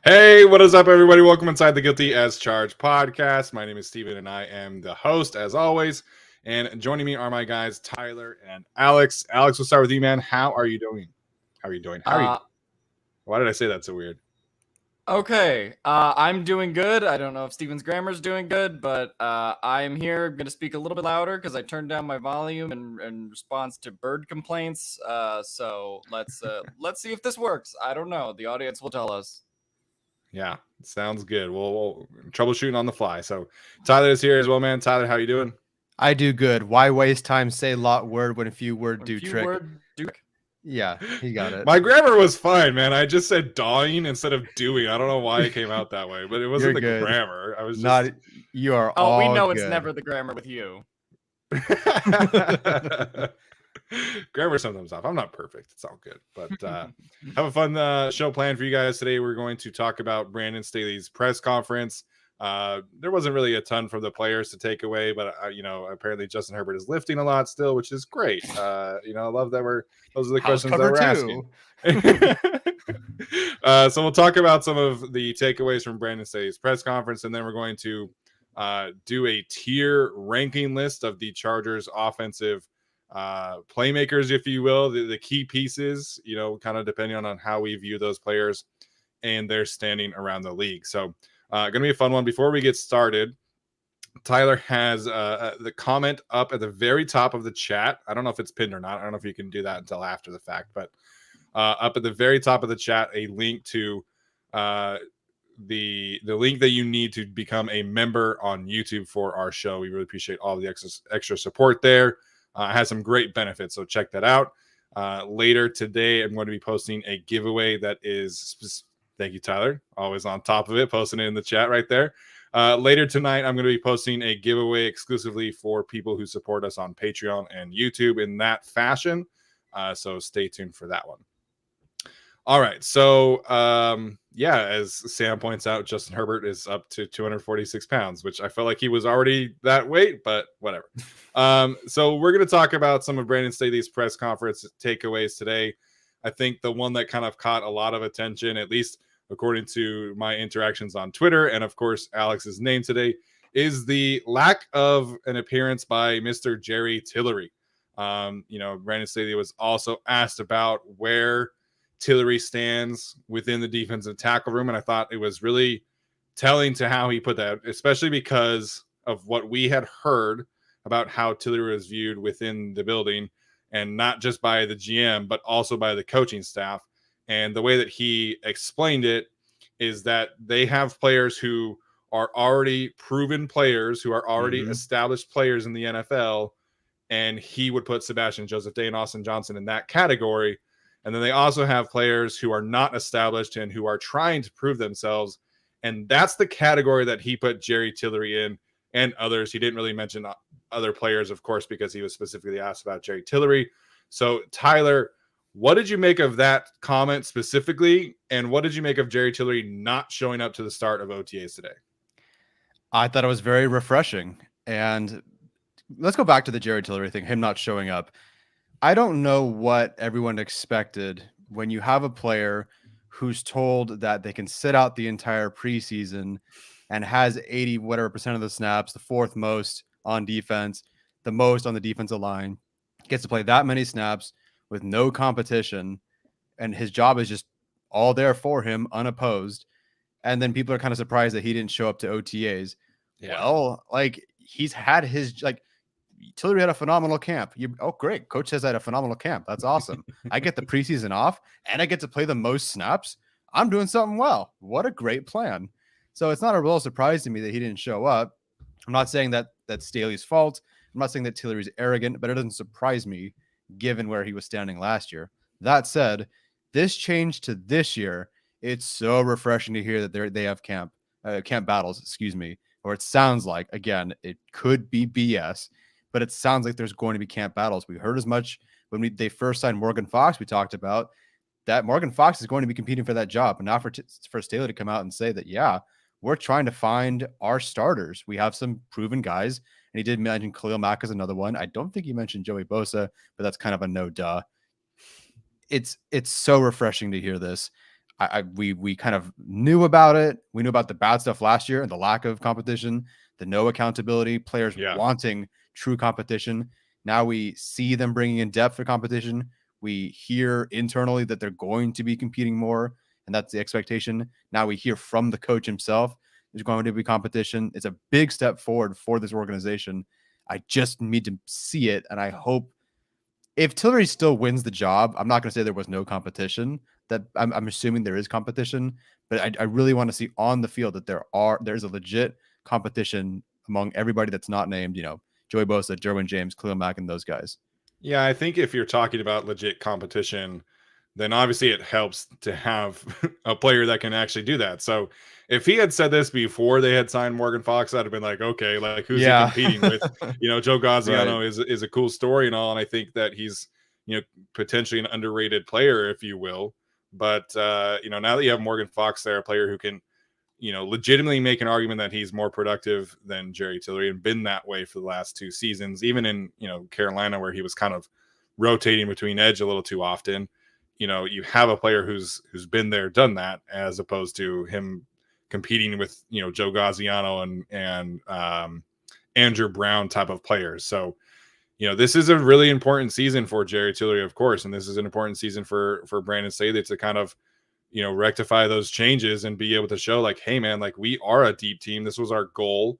Hey, what is up, everybody? Welcome inside the Guilty as Charged podcast. My name is Steven, and I am the host, as always. And joining me are my guys, Tyler and Alex. Alex, we'll start with you, man. How are you doing? How are you doing? Why did I say that so weird? Okay, I'm doing good. I don't know if Steven's grammar's doing good, but I'm here. I'm going to speak a little bit louder because I turned down my volume in response to bird complaints. So let's see if this works. I don't know. The audience will tell us. Yeah, sounds good. We'll troubleshooting on the fly. So Tyler is here as well, man. Tyler, how you doing? I do good. Why waste time? Say lot word when a few word do trick. Yeah, he got it. My grammar was fine, man. I just said dawing instead of doing. I don't know why it came out that way, but it wasn't the grammar. I was just... not. You are. Oh, we know good. It's never the grammar with you. Grammar sometimes off. I'm not perfect. It's all good, but have a fun show planned for you guys today. We're going to talk about Brandon Staley's press conference. There wasn't really a ton from the players to take away, but apparently Justin Herbert is lifting a lot still, which is great. I love that those are the questions that we're asking. So we'll talk about some of the takeaways from Brandon Staley's press conference, and then we're going to do a tier ranking list of the Chargers offensive playmakers, if you will, the key pieces, kind of depending on how we view those players and their standing around the league. So going to be a fun one. Before we get started, Tyler has the comment up at the very top of the chat. I don't know if it's pinned or not. I don't know if you can do that until after the fact, but up at the very top of the chat, a link to the link that you need to become a member on YouTube for our show. We really appreciate all the extra support there. It has some great benefits, so check that out. Later today, I'm going to be posting a giveaway that is... Thank you, Tyler. Always on top of it, posting it in the chat right there. Later tonight, I'm going to be posting a giveaway exclusively for people who support us on Patreon and YouTube in that fashion. So stay tuned for that one. All right. So, as Sam points out, Justin Herbert is up to 246 pounds, which I felt like he was already that weight, but whatever. So we're going to talk about some of Brandon Staley's press conference takeaways today. I think the one that kind of caught a lot of attention, at least according to my interactions on Twitter, and of course, Alex's name today, is the lack of an appearance by Mr. Jerry Tillery. Brandon Staley was also asked about where Tillery stands within the defensive tackle room, and I thought it was really telling to how he put that, especially because of what we had heard about how Tillery was viewed within the building, and not just by the GM, but also by the coaching staff. And the way that he explained it is that they have players who are already proven players, who are already established players in the NFL, and he would put Sebastian Joseph Day and Austin Johnson in that category. And then they also have players who are not established and who are trying to prove themselves. And that's the category that he put Jerry Tillery in, and others. He didn't really mention other players, of course, because he was specifically asked about Jerry Tillery. So, Tyler, what did you make of that comment specifically? And what did you make of Jerry Tillery not showing up to the start of OTAs today? I thought it was very refreshing. And let's go back to the Jerry Tillery thing, him not showing up. I don't know what everyone expected when you have a player who's told that they can sit out the entire preseason and has 80 whatever percent of the snaps, the fourth most on defense, the most on the defensive line, gets to play that many snaps with no competition, and his job is just all there for him, unopposed. And then people are kind of surprised that he didn't show up to OTAs. Yeah. Well, like he's had his Tillery had a phenomenal camp. Great. Coach says I had a phenomenal camp. That's awesome. I get the preseason off and I get to play the most snaps. I'm doing something well. What a great plan. So it's not a real surprise to me that he didn't show up. I'm not saying that that's Staley's fault. I'm not saying that Tillery's arrogant, but it doesn't surprise me given where he was standing last year. That said, this change to this year, it's so refreshing to hear that they have camp battles, or it sounds like, again, it could be BS, but it sounds like there's going to be camp battles. We heard as much when they first signed Morgan Fox. We talked about that Morgan Fox is going to be competing for that job. And now for Staley to come out and say that, yeah, we're trying to find our starters. We have some proven guys. And he did mention Khalil Mack as another one. I don't think he mentioned Joey Bosa, but that's kind of a no duh. It's so refreshing to hear this. We kind of knew about it. We knew about the bad stuff last year and the lack of competition, the no accountability, players wanting true competition. Now we see them bringing in depth for competition. We hear internally that they're going to be competing more, and that's the expectation. Now we hear from the coach himself there's going to be competition. It's a big step forward for this organization. I just need to see it, and I hope if Tillery still wins the job, I'm not going to say there was no competition. That I'm assuming there is competition, but I really want to see on the field that there's a legit competition among everybody that's not named, Joey Bosa, Derwin James, Khalil Mack, and those guys. Yeah, I think if you're talking about legit competition, then obviously it helps to have a player that can actually do that. So if he had said this before they had signed Morgan Fox, I'd have been like, okay, like who's he competing with? Joe Gaziano is a cool story and all. And I think that he's, potentially an underrated player, if you will. But, now that you have Morgan Fox there, a player who can, legitimately make an argument that he's more productive than Jerry Tillery and been that way for the last 2 seasons, even in, Carolina, where he was kind of rotating between edge a little too often. You have a player who's been there, done that, as opposed to him competing with, Joe Gaziano and Andrew Brown type of players. So, this is a really important season for Jerry Tillery, of course, and this is an important season for Brandon Staley to kind of, rectify those changes and be able to show like, hey man, like we are a deep team. This was our goal.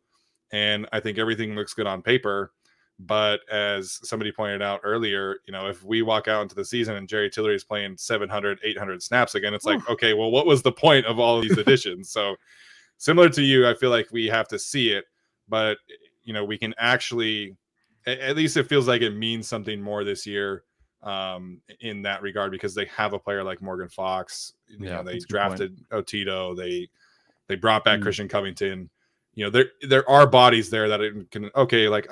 And I think everything looks good on paper. But as somebody pointed out earlier, if we walk out into the season and Jerry Tillery is playing 700, 800 snaps again, it's like, okay, well, what was the point of all of these additions? So similar to you, I feel like we have to see it, but we can actually, at least it feels like it means something more this year in that regard, because they have a player like Morgan Fox. They drafted Otito. They brought back Christian Covington. There are bodies there that it can, I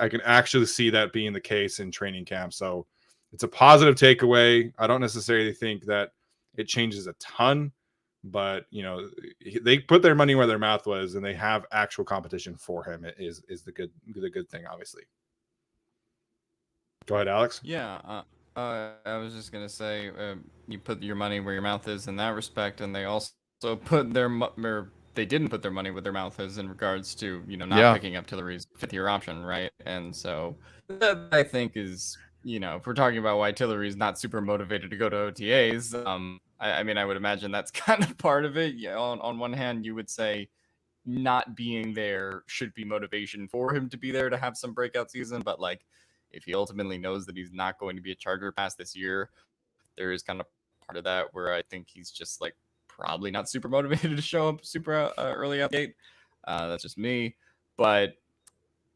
can actually see that being the case in training camp. So it's a positive takeaway. I don't necessarily think that it changes a ton, but they put their money where their mouth was, and they have actual competition for him. It is the good thing, obviously. Go ahead, Alex. Yeah, I was just gonna say, you put your money where your mouth is in that respect, and they also put they didn't put their money where their mouth is in regards to not picking up Tillery's 5th-year option, right? And so that I think is if we're talking about why Tillery's not super motivated to go to OTAs, I would imagine that's kind of part of it. On one hand, you would say not being there should be motivation for him to be there to have some breakout season, but like, if he ultimately knows that he's not going to be a Charger past this year, there is kind of part of that where I think he's just like probably not super motivated to show up super early out the gate. That's just me. But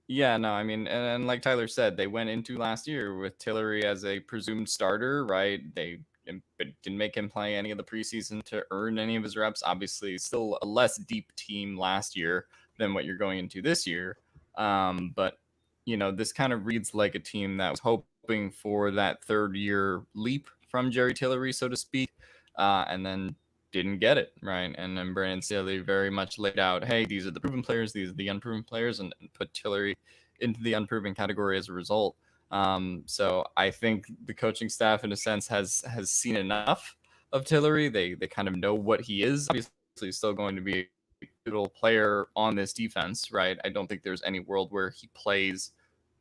yeah, no, and like Tyler said, they went into last year with Tillery as a presumed starter, right? They didn't make him play any of the preseason to earn any of his reps. Obviously, still a less deep team last year than what you're going into this year. But this kind of reads like a team that was hoping for that 3rd-year leap from Jerry Tillery, so to speak, and then didn't get it, right? And then Brandon Staley very much laid out, hey, these are the proven players, these are the unproven players, and put Tillery into the unproven category as a result. So I think the coaching staff, in a sense, has seen enough of Tillery. They kind of know what he is. Obviously, he's still going to be a pivotal player on this defense, right? I don't think there's any world where he plays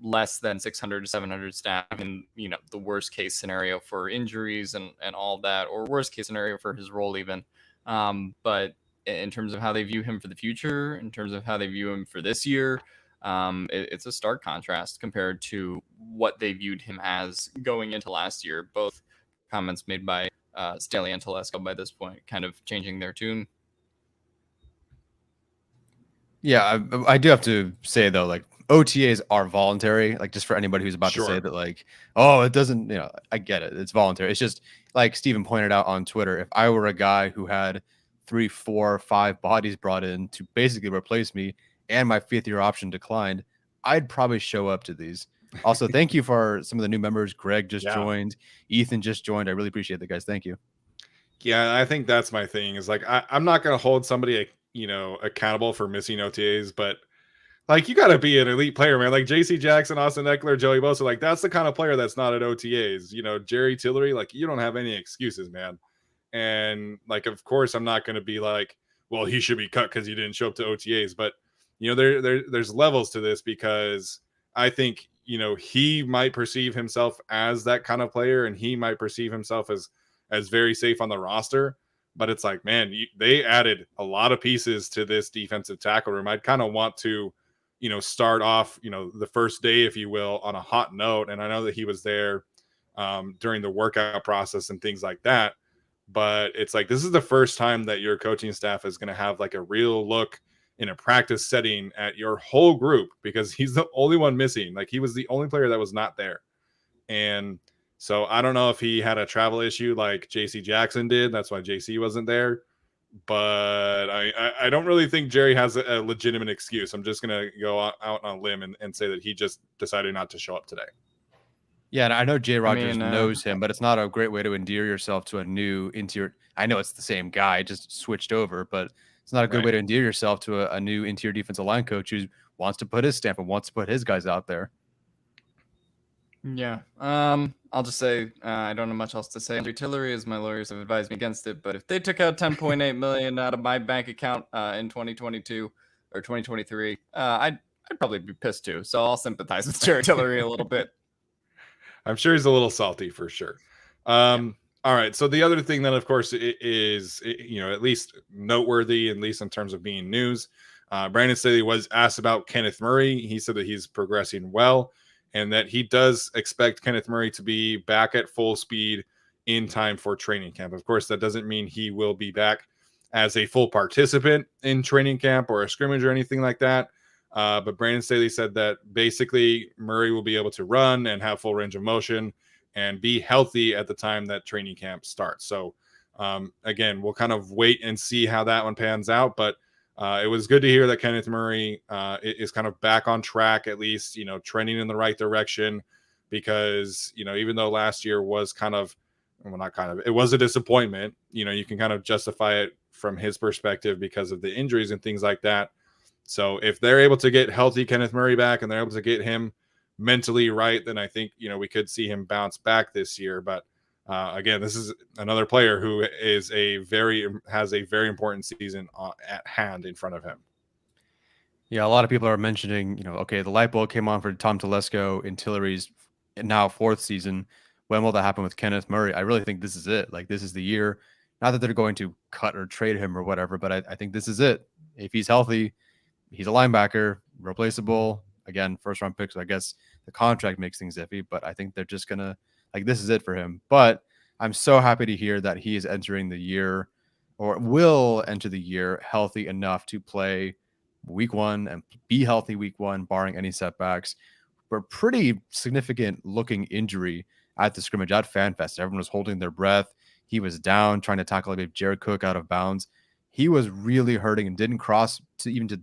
less than 600 to 700 staff in, the worst case scenario for injuries and all of that, or worst case scenario for his role even. But in terms of how they view him for the future, in terms of how they view him for this year, it's a stark contrast compared to what they viewed him as going into last year. Both comments made by Staley and Telesco by this point kind of changing their tune. Yeah, I do have to say though, like OTAs are voluntary. Like just for anybody who's about to say that, like, oh, it doesn't. I get it. It's voluntary. It's just like Steven pointed out on Twitter. If I were a guy who had 3, 4, 5 bodies brought in to basically replace me, and my 5th-year option declined, I'd probably show up to these. Also, thank you for some of the new members. Greg just joined. Ethan just joined. I really appreciate that, guys. Thank you. Yeah, I think that's my thing. Is like I'm not going to hold somebody accountable for missing OTAs, but like you got to be an elite player, man. Like JC Jackson, Austin Eckler, Joey Bosa, like that's the kind of player that's not at OTAs. Jerry Tillery, like you don't have any excuses, man. And like, of course, I'm not going to be like, well, he should be cut because he didn't show up to OTAs. But there's levels to this, because I think he might perceive himself as that kind of player, and he might perceive himself as very safe on the roster. But it's like, man, they added a lot of pieces to this defensive tackle room. I'd kind of want to, start off, the first day, if you will, on a hot note. And I know that he was there during the workout process and things like that. But it's like, this is the first time that your coaching staff is going to have like a real look in a practice setting at your whole group, because he's the only one missing. Like he was the only player that was not there. And so I don't know if he had a travel issue like JC Jackson did. That's why JC wasn't there. But I don't really think Jerry has a legitimate excuse. I'm just going to go out on a limb and say that he just decided not to show up today. Yeah, and I know Jay Rogers knows him, but it's not a great way to endear yourself to a new interior. I know it's the same guy, just switched over, but it's not a good way to endear yourself to a new interior defensive line coach who wants to put his stamp and wants to put his guys out there. Yeah. I'll just say I don't know much else to say. Andrew Tillery, as my lawyers have advised me against it, but if they took out $10.8 million out of my bank account in 2022 or 2023, I'd probably be pissed too. So I'll sympathize with Jerry Tillery a little bit. I'm sure he's a little salty for sure. All right. So the other thing that, of course, is at least noteworthy, at least in terms of being news. Brandon Staley was asked about Kenneth Murray. He said that he's progressing well, and that he does expect Kenneth Murray to be back at full speed in time for training camp. Of course, that doesn't mean he will be back as a full participant in training camp or a scrimmage or anything like that. But Brandon Staley said that basically Murray will be able to run and have full range of motion and be healthy at the time that training camp starts. So again, we'll kind of wait and see how that one pans out. But it was good to hear that Kenneth Murray is kind of back on track, at least, trending in the right direction, because, even though last year was it was a disappointment, you can kind of justify it from his perspective because of the injuries and things like that. So if they're able to get healthy Kenneth Murray back and they're able to get him mentally right, then I think, we could see him bounce back this year. But again, this is another player who has a very important season at hand in front of him. Yeah, a lot of people are mentioning, okay, the light bulb came on for Tom Telesco in Tillery's now 4th season. When will that happen with Kenneth Murray? I really think this is it. Like, this is the year. Not that they're going to cut or trade him or whatever, but I think this is it. If he's healthy, he's a linebacker, replaceable. Again, 1st-round pick, so I guess the contract makes things iffy, but I think they're just going to, this is it for him. But I'm so happy to hear that he is entering the year, or will enter the year, healthy enough to play week 1 and be healthy week 1, barring any setbacks. For a pretty significant looking injury at the scrimmage at FanFest. Everyone was holding their breath. He was down trying to tackle Jared Cook out of bounds. He was really hurting and didn't cross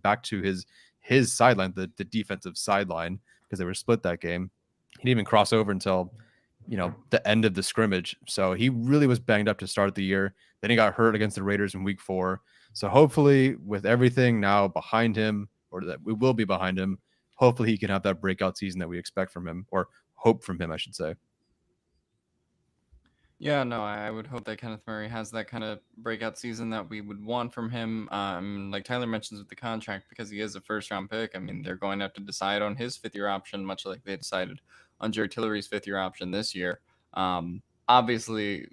back to his sideline, the defensive sideline, because they were split that game. He didn't even cross over until the end of the scrimmage. So he really was banged up to start the year. Then he got hurt against the Raiders in week 4. So hopefully with everything now behind him, or that we will be behind him, hopefully he can have that breakout season that we expect from him, or hope from him, I should say. Yeah, no, I would hope that Kenneth Murray has that kind of breakout season that we would want from him. Like Tyler mentions with the contract, because he is a first-round pick. I mean, they're going to have to decide on his fifth-year option, much like they decided on Jerry Tillery's fifth-year option this year. Obviously,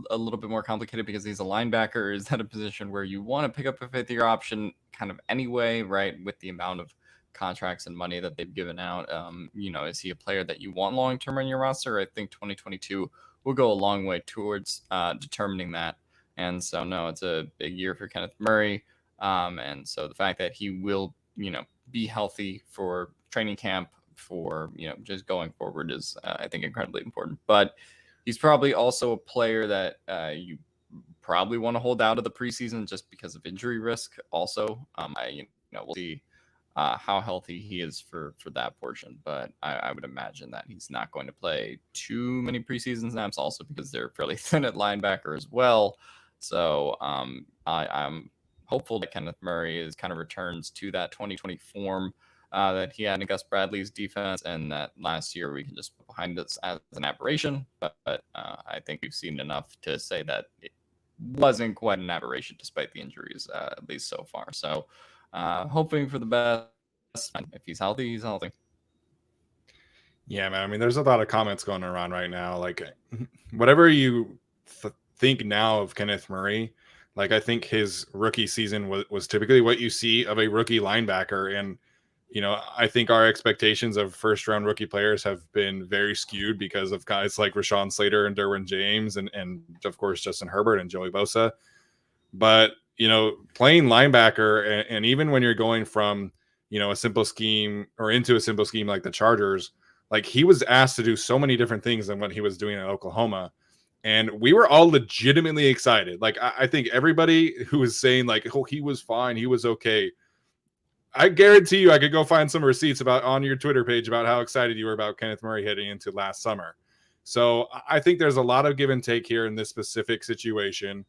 a little bit more complicated because he's a linebacker. Is that a position where you want to pick up a fifth-year option kind of anyway, right, with the amount of contracts and money that they've given out? Is he a player that you want long-term on your roster? I think 2022 will go a long way towards determining that. And so, no, it's a big year for Kenneth Murray. And so the fact that he will, be healthy for training camp, for, just going forward is, I think, incredibly important. But he's probably also a player that you probably want to hold out of the preseason just because of injury risk also. We'll see how healthy he is for that portion. But I would imagine that he's not going to play too many preseason snaps, also because they're fairly thin at linebacker as well. So I'm hopeful that Kenneth Murray is kind of returns to that 2020 form that he had in Gus Bradley's defense, and that last year we can just put behind us as an aberration. But I think we've seen enough to say that it wasn't quite an aberration despite the injuries, at least so far. So hoping for the best. If he's healthy, he's healthy. Yeah, man. I mean, there's a lot of comments going around right now. Like, whatever you think now of Kenneth Murray, like, I think his rookie season was typically what you see of a rookie linebacker. And, I think our expectations of first-round rookie players have been very skewed because of guys like Rashawn Slater and Derwin James and of course, Justin Herbert and Joey Bosa. But, playing linebacker, and even when you're going from, a simple scheme or into a simple scheme like the Chargers, like, he was asked to do so many different things than what he was doing at Oklahoma. And we were all legitimately excited. Like, I think everybody who was saying, like, oh, he was fine, he was okay, I guarantee you I could go find some receipts on your Twitter page about how excited you were about Kenneth Murray heading into last summer. So I think there's a lot of give and take here in this specific situation.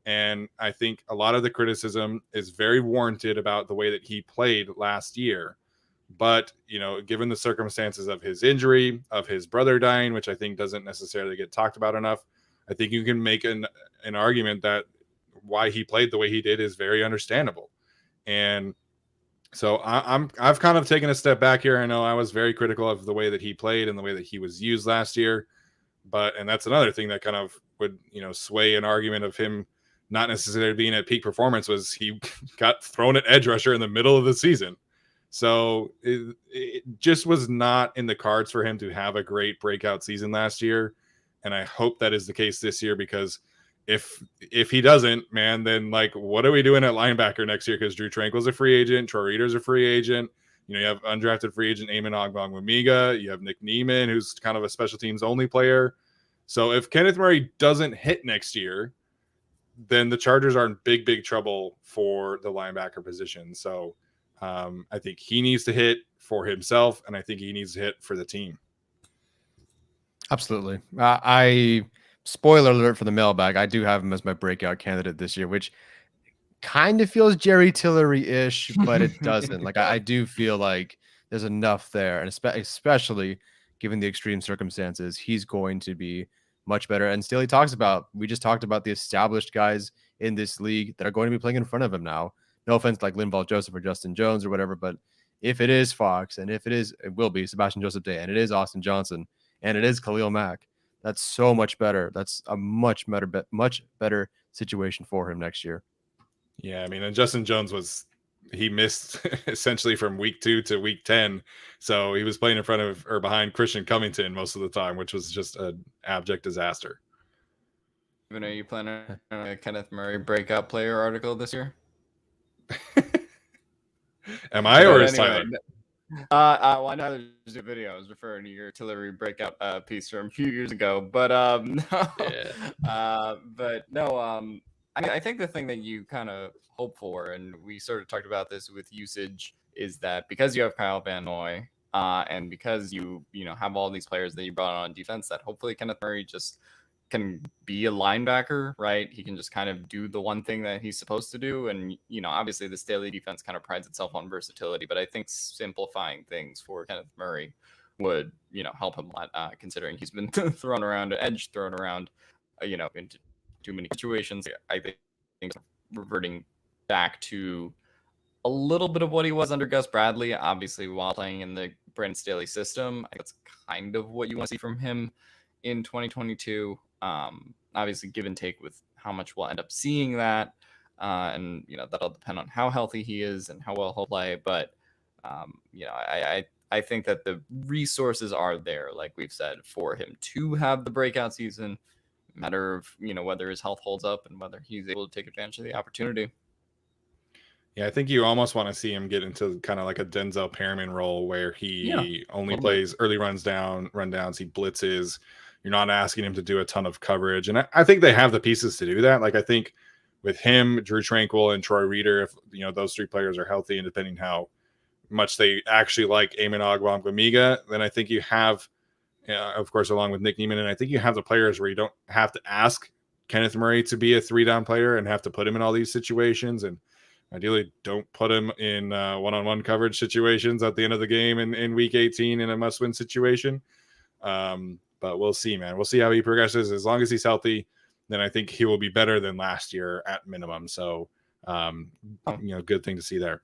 And I think a lot of the criticism is very warranted about the way that he played last year. But, given the circumstances of his injury, of his brother dying, which I think doesn't necessarily get talked about enough, I think you can make an argument that why he played the way he did is very understandable. And so I've kind of taken a step back here. I know I was very critical of the way that he played and the way that he was used last year. And that's another thing that kind of would, sway an argument of him not necessarily being at peak performance, was he got thrown at edge rusher in the middle of the season. So it just was not in the cards for him to have a great breakout season last year. And I hope that is the case this year, because if he doesn't, man, then, like, what are we doing at linebacker next year? Because Drew Tranquil's a free agent, Troy Reader's a free agent. You have undrafted free agent Eamon Ogbongbemiga. You have Nick Neiman, who's kind of a special teams only player. So if Kenneth Murray doesn't hit next year, then the Chargers are in big, big trouble for the linebacker position. So I think he needs to hit for himself, and I think he needs to hit for the team. Absolutely. I spoiler alert for the mailbag, I do have him as my breakout candidate this year, which kind of feels Jerry Tillery-ish, but it doesn't. Like, I do feel like there's enough there, and especially given the extreme circumstances, he's going to be much better. And Staley we just talked about the established guys in this league that are going to be playing in front of him now. No offense, like Linval Joseph or Justin Jones or whatever, but if it is Fox, and if it will be Sebastian Joseph Day, and it is Austin Johnson, and it is Khalil Mack, that's so much better. That's a much better situation for him next year. Yeah, I mean, and Justin Jones he missed essentially from week 2 to week 10. So he was playing in front of or behind Christian Covington most of the time, which was just an abject disaster. Are you planning on a Kenneth Murray breakout player article this year? Am I, or is Tyler? Well, I know there's a video. I was referring to your Tillery breakout piece from a few years ago, but I think the thing that you kind of hope for, and we sort of talked about this with usage, is that because you have Kyle Van Noy, and because you have all these players that you brought on defense, that hopefully Kenneth Murray just can be a linebacker, right? He can just kind of do the one thing that he's supposed to do. And, obviously the Staley defense kind of prides itself on versatility, but I think simplifying things for Kenneth Murray would, help him a lot, considering he's been thrown around, thrown around into too many situations. I think reverting back to a little bit of what he was under Gus Bradley, obviously while playing in the Brandon Staley system. I think that's kind of what you want to see from him in 2022. Obviously give and take with how much we'll end up seeing that. And that'll depend on how healthy he is and how well he'll play. But I think that the resources are there, like we've said, for him to have the breakout season. Matter of whether his health holds up and whether he's able to take advantage of the opportunity. Yeah, I think you almost want to see him get into kind of like a Denzel Perryman role where he only plays early rundowns, he blitzes. You're not asking him to do a ton of coverage. And I think they have the pieces to do that. Like, I think with him, Drew Tranquill, and Troy Reader, if those three players are healthy and depending how much they actually like Eamon Ogbongbemiga, then I think you have, of course, along with Nick Niemann, and I think you have the players where you don't have to ask Kenneth Murray to be a 3-down player and have to put him in all these situations. And ideally, don't put him in one-on-one coverage situations at the end of the game in Week 18 in a must-win situation. But we'll see, man. We'll see how he progresses. As long as he's healthy, then I think he will be better than last year at minimum. So, good thing to see there.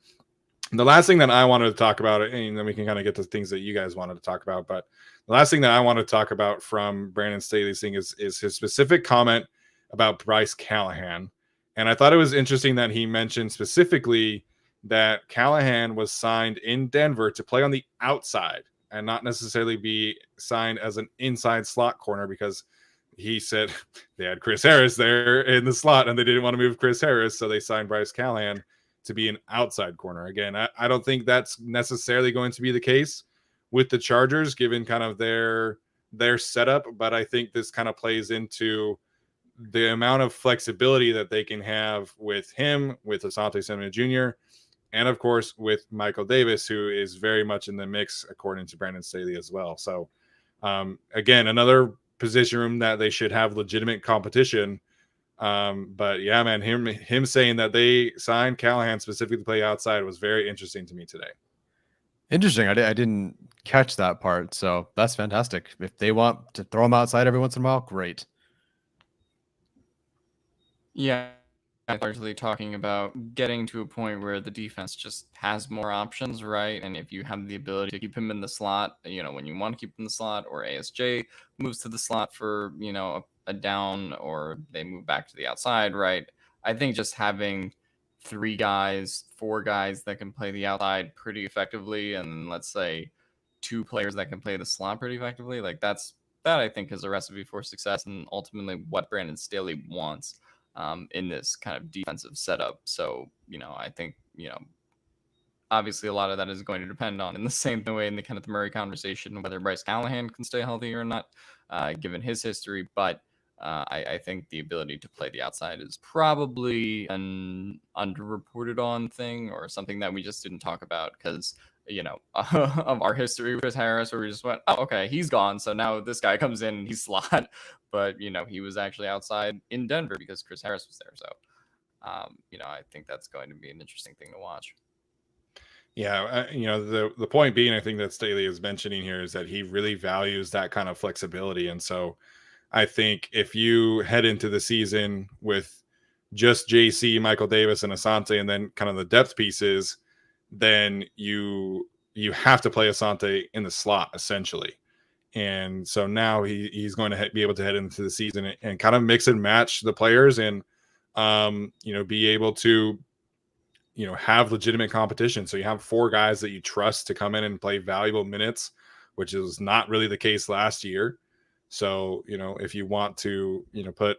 The last thing that I wanted to talk about, and then we can kind of get to things that you guys wanted to talk about, but the last thing that I want to talk about from Brandon Staley's thing is his specific comment about Bryce Callahan. And I thought it was interesting that he mentioned specifically that Callahan was signed in Denver to play on the outside and not necessarily be signed as an inside slot corner, because he said they had Chris Harris there in the slot and they didn't want to move Chris Harris. So they signed Bryce Callahan to be an outside corner. Again, I don't think that's necessarily going to be the case with the Chargers, given kind of their setup. But I think this kind of plays into the amount of flexibility that they can have with him, with Asante Samuel Jr., and of course with Michael Davis, who is very much in the mix according to Brandon Staley as well. So again, another position room that they should have legitimate competition. But yeah, man, him saying that they signed Callahan specifically to play outside was very interesting to me today. Interesting. I didn't catch that part. So that's fantastic. If they want to throw him outside every once in a while, great. Yeah, largely talking about getting to a point where the defense just has more options, right? And if you have the ability to keep him in the slot, when you want to keep him in the slot, or ASJ moves to the slot for, a down, or they move back to the outside, right? I think just having 4 guys that can play the outside pretty effectively, and let's say 2 players that can play the slot pretty effectively, like that I think is a recipe for success, and ultimately what Brandon Staley wants in this kind of defensive setup. So, I think, obviously a lot of that is going to depend on, in the same way in the Kenneth Murray conversation, whether Bryce Callahan can stay healthy or not, given his history. But I think the ability to play the outside is probably an underreported on thing, or something that we just didn't talk about because, of our history with Chris Harris, where we just went, oh, okay, he's gone. So now this guy comes in and he's slot. But, he was actually outside in Denver because Chris Harris was there. So, I think that's going to be an interesting thing to watch. Yeah, the point being, I think that Staley is mentioning here is that he really values that kind of flexibility. And so I think if you head into the season with just JC, Michael Davis, and Asante, and then kind of the depth pieces, then you have to play Asante in the slot, essentially. And so now he's going to be able to head into the season and kind of mix and match the players and, be able to, have legitimate competition. So you have 4 guys that you trust to come in and play valuable minutes, which is not really the case last year. So, if you want to, put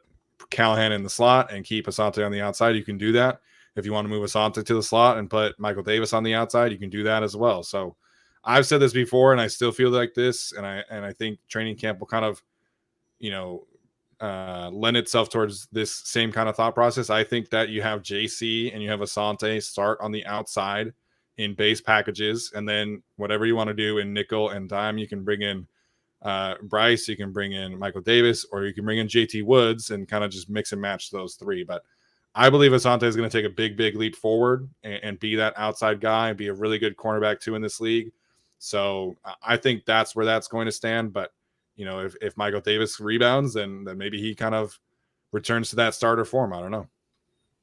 Callahan in the slot and keep Asante on the outside, you can do that. If you want to move Asante to the slot and put Michael Davis on the outside, you can do that as well. So I've said this before, and I still feel like this, and I think training camp will kind of, lend itself towards this same kind of thought process. I think that you have JC and you have Asante start on the outside in base packages, and then whatever you want to do in nickel and dime, you can bring in Bryce, you can bring in Michael Davis, or you can bring in JT Woods and kind of just mix and match those 3. But I believe Asante is going to take a big leap forward and be that outside guy and be a really good cornerback too in this league. So I think that's where that's going to stand. But if Michael Davis rebounds, then maybe he kind of returns to that starter form. I don't know.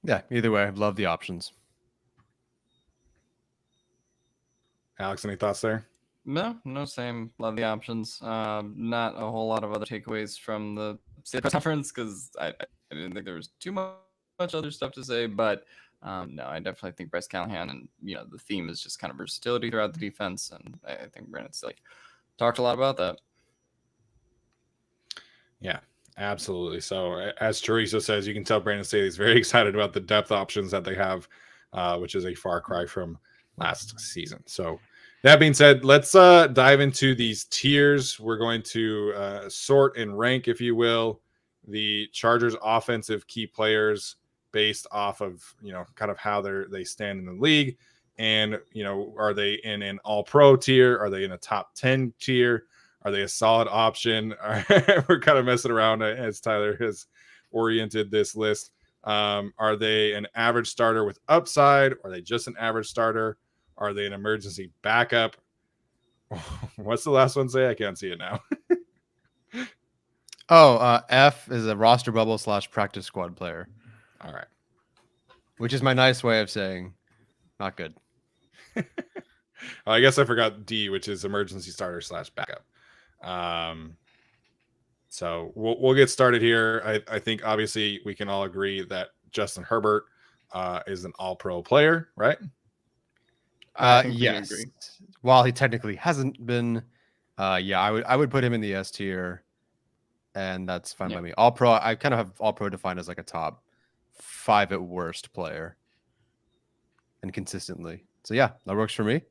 Yeah, either way, love the options. Alex, any thoughts there? No, same. Love the options. Not a whole lot of other takeaways from the state press conference because I didn't think there was too much other stuff to say. But no, I definitely think Bryce Callahan and the theme is just kind of versatility throughout the defense, and I think Brandon's talked a lot about that. Yeah, absolutely. So as Teresa says, you can tell Brandon Staley is very excited about the depth options that they have, which is a far cry from last season. So that being said, let's dive into these tiers. We're going to sort and rank, if you will, the Chargers offensive key players based off of, kind of how they stand in the league. And, are they in an all-pro tier? Are they in a top 10 tier? Are they a solid option? We're kind of messing around as Tyler has oriented this list. Are they an average starter with upside? Are they just an average starter? Are they an emergency backup? What's the last one say? I can't see it now. F is a roster bubble / practice squad player. All right. Which is my nice way of saying not good. I guess I forgot D, which is emergency starter / backup. So we'll get started here. I think obviously we can all agree that Justin Herbert is an all-pro player, right? Yes. While he technically hasn't been, I would put him in the S tier, and that's fine by me. All pro, I kind of have all pro defined as like a top 5 at worst player, and consistently. So yeah, that works for me.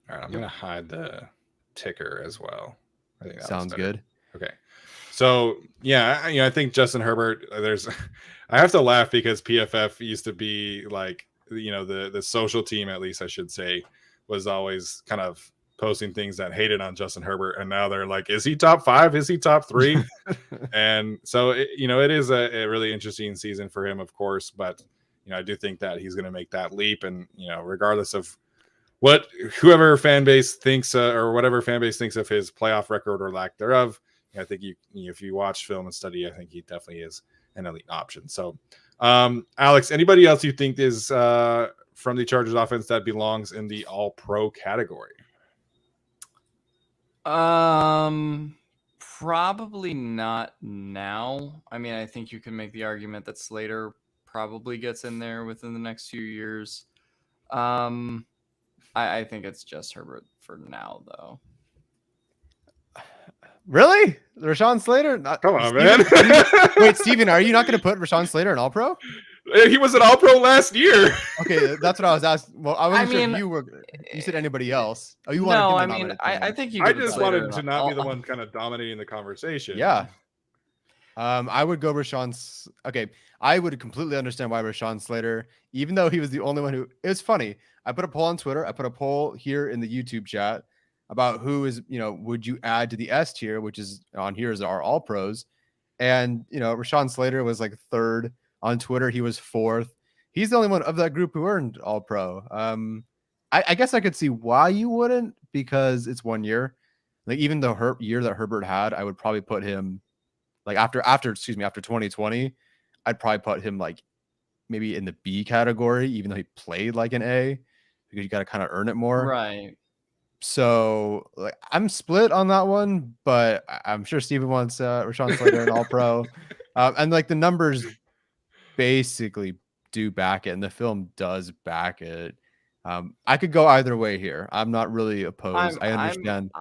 All right, I'm gonna hide the ticker as well. I think that sounds good. Okay. So yeah, I think Justin Herbert. I have to laugh because PFF used to be like, the social team, at least I should say, was always kind of posting things that hated on Justin Herbert, and now they're like, is he top 5? Is he top 3? And so it is a really interesting season for him, of course, but I do think that he's going to make that leap, and regardless of what whoever fan base thinks or whatever fan base thinks of his playoff record or lack thereof, I think if you watch film and study, I think he definitely is an elite option. So Alex, anybody else you think is from the Chargers offense that belongs in the all pro category? Probably not now. I mean, I think you can make the argument that Slater probably gets in there within the next few years. I think it's just Herbert for now, though. Really? Rashawn Slater? Come on, man. Wait, Steven, are you not going to put Rashawn Slater in all-pro? He was an all-pro last year. Okay, that's what I was asking. Well, I wasn't sure if you were. You said anybody else. Oh, you wanted him to I think you. I just wanted to not be the one kind of dominating the conversation. Yeah. I would go Rashawn. Okay, I would completely understand why Rashawn Slater, even though he was the only one who. It was funny. I put a poll on Twitter. I put a poll here in the YouTube chat about who is, would you add to the S tier, which is on here is our all pros. And, Rashawn Slater was like 3rd on Twitter. He was 4th. He's the only one of that group who earned all pro. I guess I could see why you wouldn't, because it's 1 year. Like even the year that Herbert had, I would probably put him like after 2020, I'd probably put him like maybe in the B category, even though he played like an A, because you got to kind of earn it more. Right. So like I'm split on that one, but I'm sure Steven wants Rashawn Slater and all pro. And like the numbers basically do back it, and the film does back it. I could go either way here. I'm not really opposed. I understand.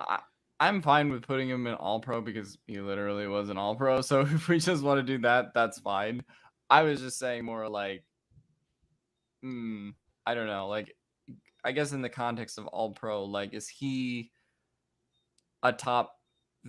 I'm fine with putting him in all pro because he literally was an all pro. So if we just want to do that, that's fine. I was just saying more like, I don't know, like, I guess in the context of all pro, like, is he a top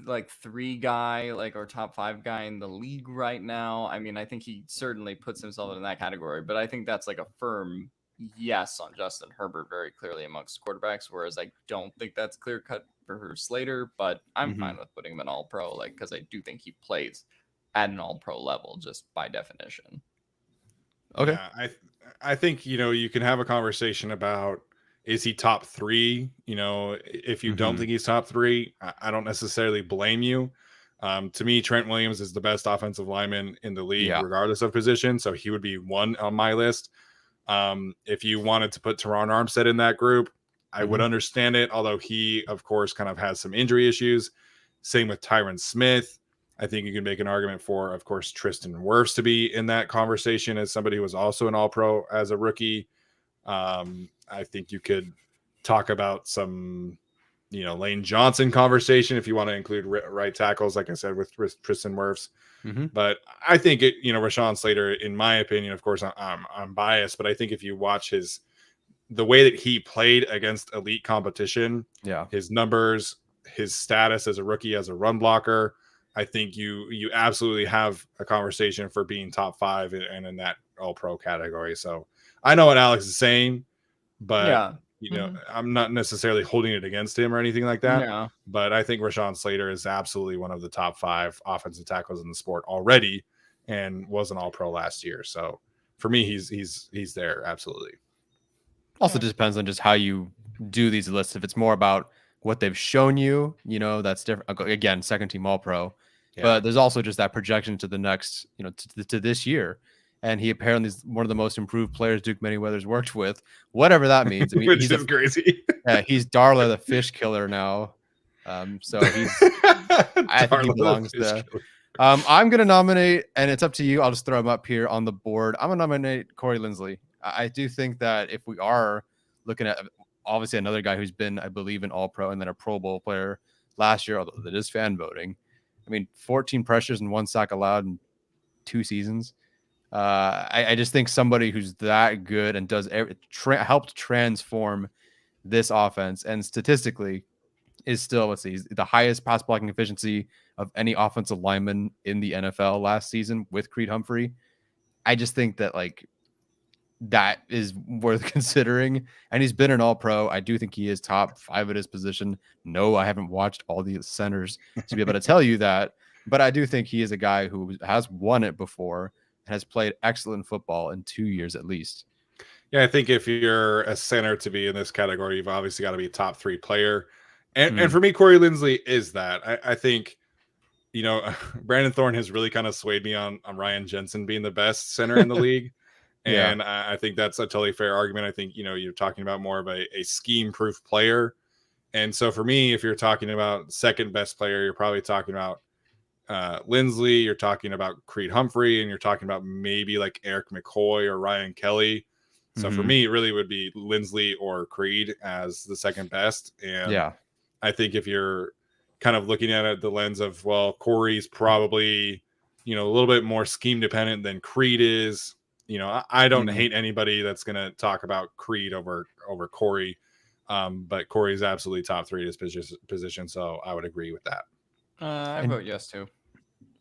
like 3 guy, like, or top 5 guy in the league right now? I mean, I think he certainly puts himself in that category, but I think that's like a firm yes on Justin Herbert very clearly amongst quarterbacks, whereas I don't think that's clear cut for Slater, but I'm fine with putting him in all pro, like, because I do think he plays at an all pro level just by definition. Okay. Yeah, I think, you can have a conversation about, is he top 3? You know, if you don't think he's top 3, I don't necessarily blame you. To me, Trent Williams is the best offensive lineman in the league, regardless of position. So he would be 1 on my list. If you wanted to put Teron Armstead in that group, I would understand it. Although he, of course, kind of has some injury issues. Same with Tyron Smith. I think you can make an argument for, of course, Tristan Wirfs to be in that conversation as somebody who was also an All-Pro as a rookie. I think you could talk about some, Lane Johnson conversation if you want to include right tackles, like I said, with Tristan Wirfs. But I think Rashawn Slater, in my opinion, of course, I'm biased, but I think if you watch the way that he played against elite competition, his numbers, his status as a rookie, as a run blocker, I think you absolutely have a conversation for being top 5 and in that All-Pro category. So I know what Alex is saying, but I'm not necessarily holding it against him or anything like that. No. But I think Rashawn Slater is absolutely one of the top 5 offensive tackles in the sport already, and was an All-Pro last year. So for me, he's there absolutely. Also, just depends on just how you do these lists. If it's more about what they've shown you, that's different. Again, second team All-Pro, but there's also just that projection to the next, to this year. And he apparently is one of the most improved players Duke Manyweather's worked with, whatever that means. I mean, Which is crazy. He's Darla the fish killer now. So I think he belongs there. I'm going to nominate, and it's up to you. I'll just throw him up here on the board. I'm going to nominate Corey Linsley. I do think that if we are looking at, obviously, another guy who's been, I believe, an All-Pro and then a Pro Bowl player last year, although that is fan voting. I mean, 14 pressures and 1 sack allowed in 2 seasons. I just think somebody who's that good and does helped transform this offense, and statistically is still, he's the highest pass blocking efficiency of any offensive lineman in the NFL last season with Creed Humphrey. I just think that that is worth considering, and he's been an All-Pro. I do think he is top 5 at his position. No, I haven't watched all the centers to be able to tell you that, but I do think he is a guy who has won it before, has played excellent football in 2 years at least. Yeah, I think if you're a center to be in this category, you've obviously got to be a top 3 player. And for me, Corey Linsley is that. I think, Brandon Thorne has really kind of swayed me on Ryan Jensen being the best center in the league. And I think that's a totally fair argument. I think, you're talking about more of a scheme-proof player. And so for me, if you're talking about second best player, you're probably talking about Linsley, you're talking about Creed Humphrey, and you're talking about maybe like Eric McCoy or Ryan Kelly. So for me, it really would be Linsley or Creed as the second best. And I think if you're kind of looking at it the lens of, well, Corey's probably, a little bit more scheme dependent than Creed is. I don't hate anybody that's going to talk about Creed over Corey. But Corey's absolutely top 3 at his position. So I would agree with that. I vote yes too.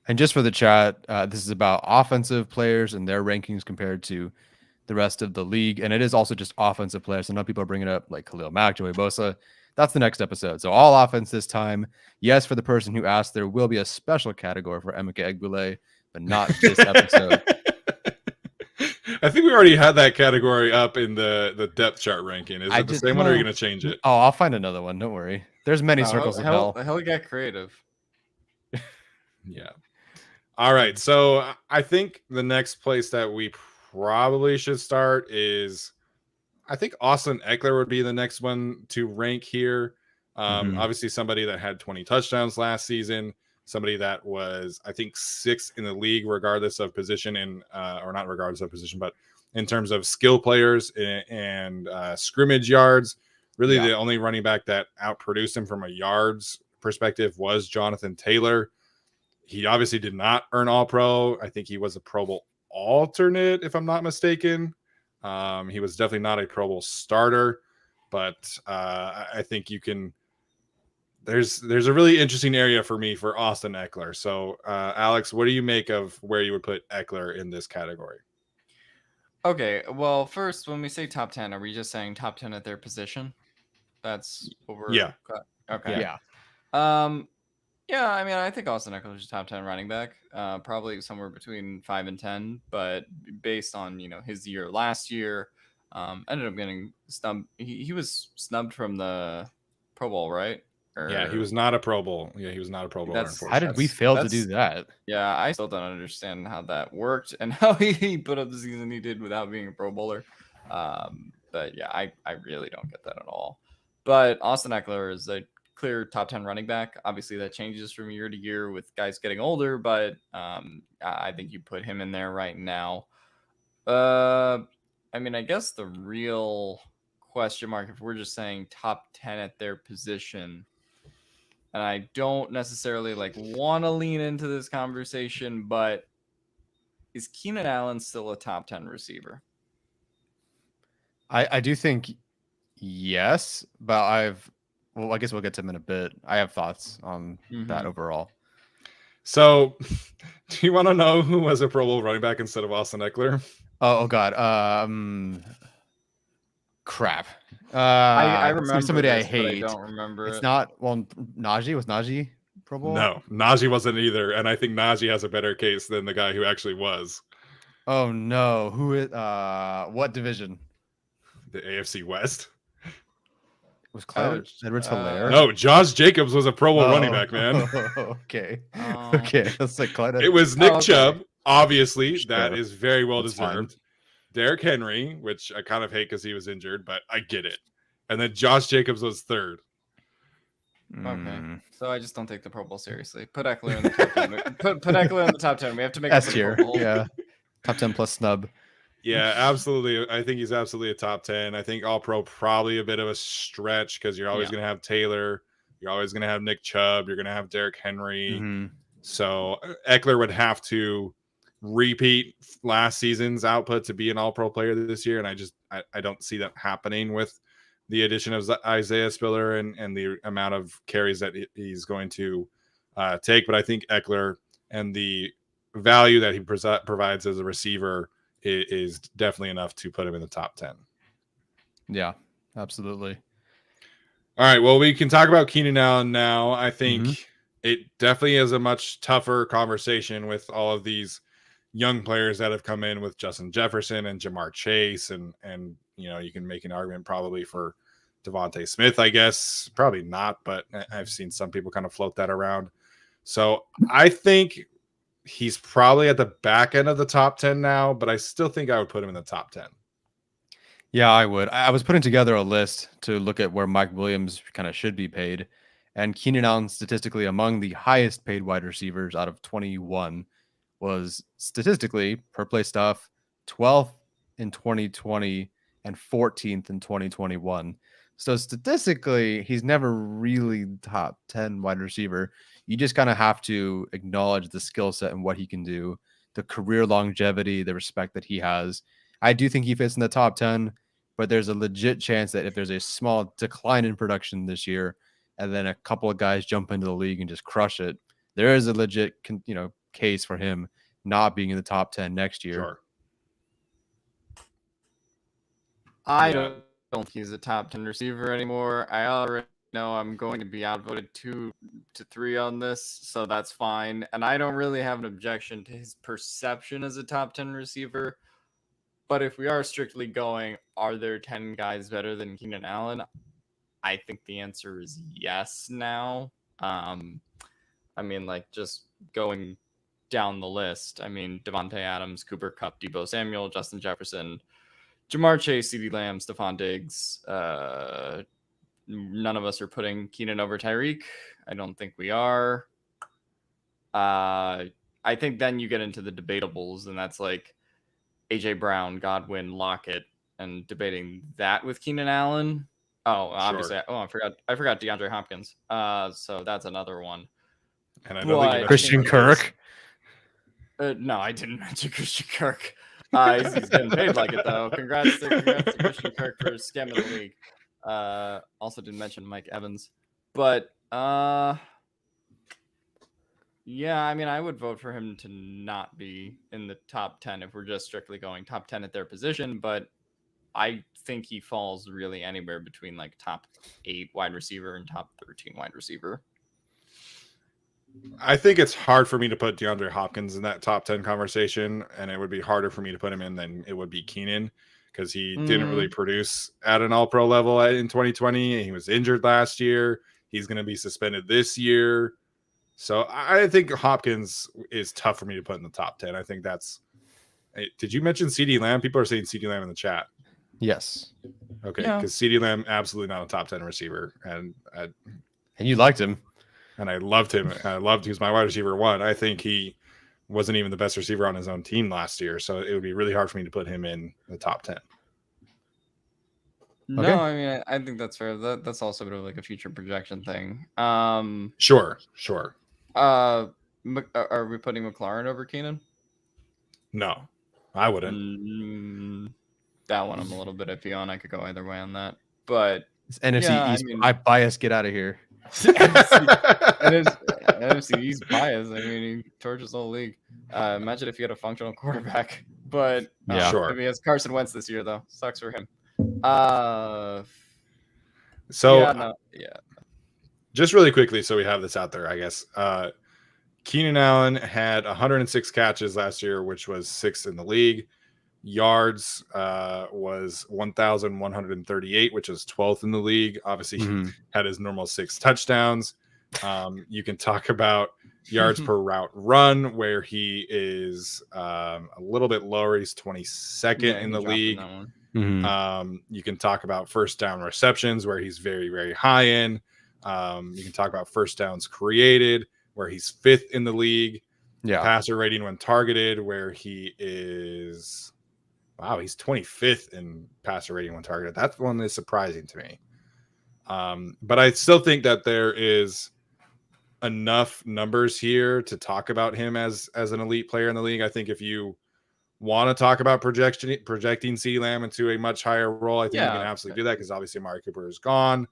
And just for the chat, this is about offensive players and their rankings compared to the rest of the league. And it is also just offensive players. So now people are bringing up like Khalil Mack, Joey Bosa. That's the next episode. So all offense this time. Yes, for the person who asked, there will be a special category for Emeka Egbule, but not this episode. I think we already had that category up in the depth chart ranking. Is it the same one, or are you going to change it? Oh, I'll find another one. Don't worry. There's many circles of hell. The hell got creative. Yeah. All right. So I think the next place that we probably should start is, I think Austin Eckler would be the next one to rank here. Obviously somebody that had 20 touchdowns last season, somebody that was, I think, 6th in the league, regardless of position or not regardless of position, but in terms of skill players and scrimmage yards. Really, the only running back that outproduced him from a yards perspective was Jonathan Taylor. He obviously did not earn All-Pro. I think he was a Pro Bowl alternate, if I'm not mistaken. He was definitely not a Pro Bowl starter, but I think you can. There's a really interesting area for me for Austin Eckler. So, Alex, what do you make of where you would put Eckler in this category? Okay, well, first, when we say top 10, are we just saying top 10 at their position? That's what we're... Yeah. Okay. Yeah. Yeah, I mean, I think Austin Eckler is a top 10 running back, probably somewhere between 5 and 10, but based on, his year last year, Ended up getting snubbed. He was snubbed from the Pro Bowl, right? Yeah, he was not a Pro Bowl. Yeah, he was not a Pro Bowler. How did we fail to do that? Yeah, I still don't understand how that worked and how he put up the season he did without being a Pro Bowler. But yeah, I really don't get that at all. But Austin Eckler is a clear top 10 running back. Obviously, that changes from year to year with guys getting older, but I think you put him in there right now. I mean, I guess the real question mark, if we're just saying top 10 at their position, and I don't necessarily want to lean into this conversation, but is Keenan Allen still a top 10 receiver? I do think yes, but I guess we'll get to him in a bit. I have thoughts on that overall. So, do you want to know who was a Pro Bowl running back instead of Austin Eckler? Oh God. Crap. I remember somebody this, I hate. But I don't remember. It's not. Well, Najee was Najee Pro Bowl. No, Najee wasn't either, and I think Najee has a better case than the guy who actually was. Oh no! Who is? What division? The AFC West. Was Edwards Hilaire? No, Josh Jacobs was a Pro Bowl running back, man. Okay. Okay. That's like Clyde. It was Nick Chubb, obviously. Sure. That is very well deserved. Fine. Derrick Henry, which I kind of hate because he was injured, but I get it. And then Josh Jacobs was third. Okay. So I just don't take the Pro Bowl seriously. Put Eckler in the top 10. Put Eckler in the top 10. We have to make S tier. Yeah. Top 10 plus snub. Yeah, absolutely. I think he's absolutely a top 10. I think All Pro probably a bit of a stretch because you're always going to have Taylor. You're always going to have Nick Chubb. You're going to have Derrick Henry. Mm-hmm. So Eckler would have to repeat last season's output to be an All Pro player this year. And I don't see that happening with the addition of Isaiah Spiller and the amount of carries that he's going to take. But I think Eckler and the value that he provides as a receiver is definitely enough to put him in the top 10. Yeah, absolutely. All right. Well, we can talk about Keenan Allen now. I think it definitely is a much tougher conversation with all of these young players that have come in with Justin Jefferson and Jamar Chase. And you know, you can make an argument probably for Devontae Smith, I guess. Probably not, but I've seen some people kind of float that around. So I think he's probably at the back end of the top 10 now, but I still think I would put him in the top 10. Yeah, I would. I was putting together a list to look at where Mike Williams kind of should be paid. And Keenan Allen, statistically among the highest paid wide receivers out of 21, was statistically, per play stuff, 12th in 2020 and 14th in 2021. So statistically, he's never really top 10 wide receiver. You just kind of have to acknowledge the skill set and what he can do, the career longevity, the respect that he has. I do think he fits in the top 10, but there's a legit chance that if there's a small decline in production this year, and then a couple of guys jump into the league and just crush it, there is a legit, case for him not being in the top 10 next year. Sure. I don't think he's a top 10 receiver anymore. I already know I'm going to be outvoted 2 to 3 on this, so that's fine. And I don't really have an objection to his perception as a top 10 receiver. But if we are strictly going, are there 10 guys better than Keenan Allen? I think the answer is yes now. I mean, just going down the list. I mean, Devontae Adams, Cooper Kupp, Deebo Samuel, Justin Jefferson, Jamar Chase, CeeDee Lamb, Stephon Diggs. None of us are putting Keenan over Tyreek. I don't think we are. I think then you get into the debatables, and that's like AJ Brown, Godwin, Lockett, and debating that with Keenan Allen. Oh, obviously. Sure. I forgot DeAndre Hopkins. So that's another one. And I don't think Christian Kirk. No, I didn't mention Christian Kirk. He's getting paid like it though. Congrats to Christian Kirk for scamming the league. Also didn't mention Mike Evans, but yeah, I mean, I would vote for him to not be in the top 10 if we're just strictly going top 10 at their position. But I think he falls really anywhere between top 8 wide receiver and top 13 wide receiver. I think it's hard for me to put DeAndre Hopkins in that top 10 conversation, and it would be harder for me to put him in than it would be Keenan, because he didn't really produce at an all-pro level in 2020. And he was injured last year. He's going to be suspended this year. So I think Hopkins is tough for me to put in the top 10. I think that's. Did you mention CeeDee Lamb? People are saying CeeDee Lamb in the chat. Yes. Okay, because CeeDee Lamb absolutely not a top 10 receiver, and you liked him, and I loved him. I loved he was my wide receiver 1. I think he wasn't even the best receiver on his own team last year, so it would be really hard for me to put him in the top 10. No, Okay. I mean, I think that's fair. That's also a bit of like a future projection thing. Sure. Are we putting McLaurin over Keenan? No, I wouldn't. That one I'm a little bit iffy on. I could go either way on that. But it's NFC East. I bias. Get out of here. NFC East bias. I mean, he torches the whole league. Imagine if he had a functional quarterback. But sure. If he has Carson Wentz this year, though, sucks for him. Just really quickly, so we have this out there, I guess. Keenan Allen had 106 catches last year, which was 6th in the league. Yards was 1,138, which is 12th in the league. Obviously, he had his normal 6 touchdowns. You can talk about yards per route run, where he is a little bit lower. He's 22nd in the league. You can talk about first down receptions, where he's very, very high in. You can talk about first downs created, where he's 5th in the league. Passer rating when targeted, where he is, he's 25th in passer rating when targeted. That's one that's surprising to me. But I still think that there is enough numbers here to talk about him as an elite player in the league. I think if you want to talk about projecting CeeDee Lamb into a much higher role, I think you can absolutely do that, because obviously Amari Cooper is gone.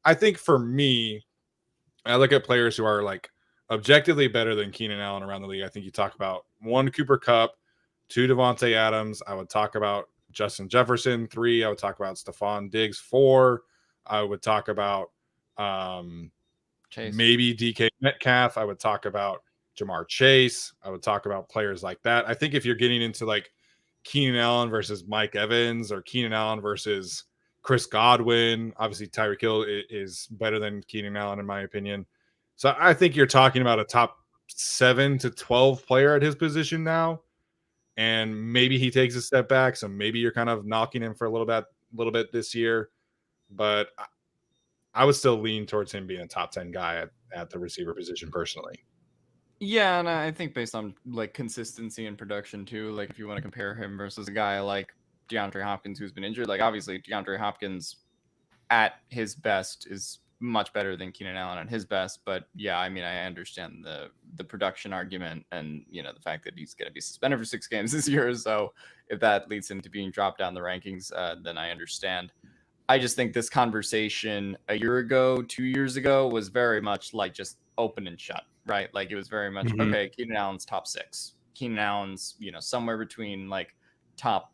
I think for me, I look at players who are like objectively better than Keenan Allen around the league. I think you talk about 1 Cooper Kupp, 2 Devontae Adams. I would talk about Justin Jefferson, 3. I would talk about Stephon Diggs, 4. I would talk about maybe DK Metcalf. I would talk about Jamar Chase. I would talk about players like that. I think if you're getting into like Keenan Allen versus Mike Evans, or Keenan Allen versus Chris Godwin, obviously Tyreek Hill is better than Keenan Allen in my opinion. So I think you're talking about a top 7 to 12 player at his position now, and maybe he takes a step back. So maybe you're kind of knocking him for a little bit this year, but I would still lean towards him being a top 10 guy at the receiver position personally. Yeah, and I think based on like consistency and production too, like if you want to compare him versus a guy like DeAndre Hopkins who's been injured, like obviously DeAndre Hopkins at his best is much better than Keenan Allen at his best. But yeah, I mean, I understand the production argument, and the fact that he's going to be suspended for 6 games this year. So if that leads him to being dropped down the rankings, then I understand. I just think this conversation a year ago, 2 years ago, was very much like just open and shut, right? Like it was very much, okay, Keenan Allen's top 6. Keenan Allen's, somewhere between like top,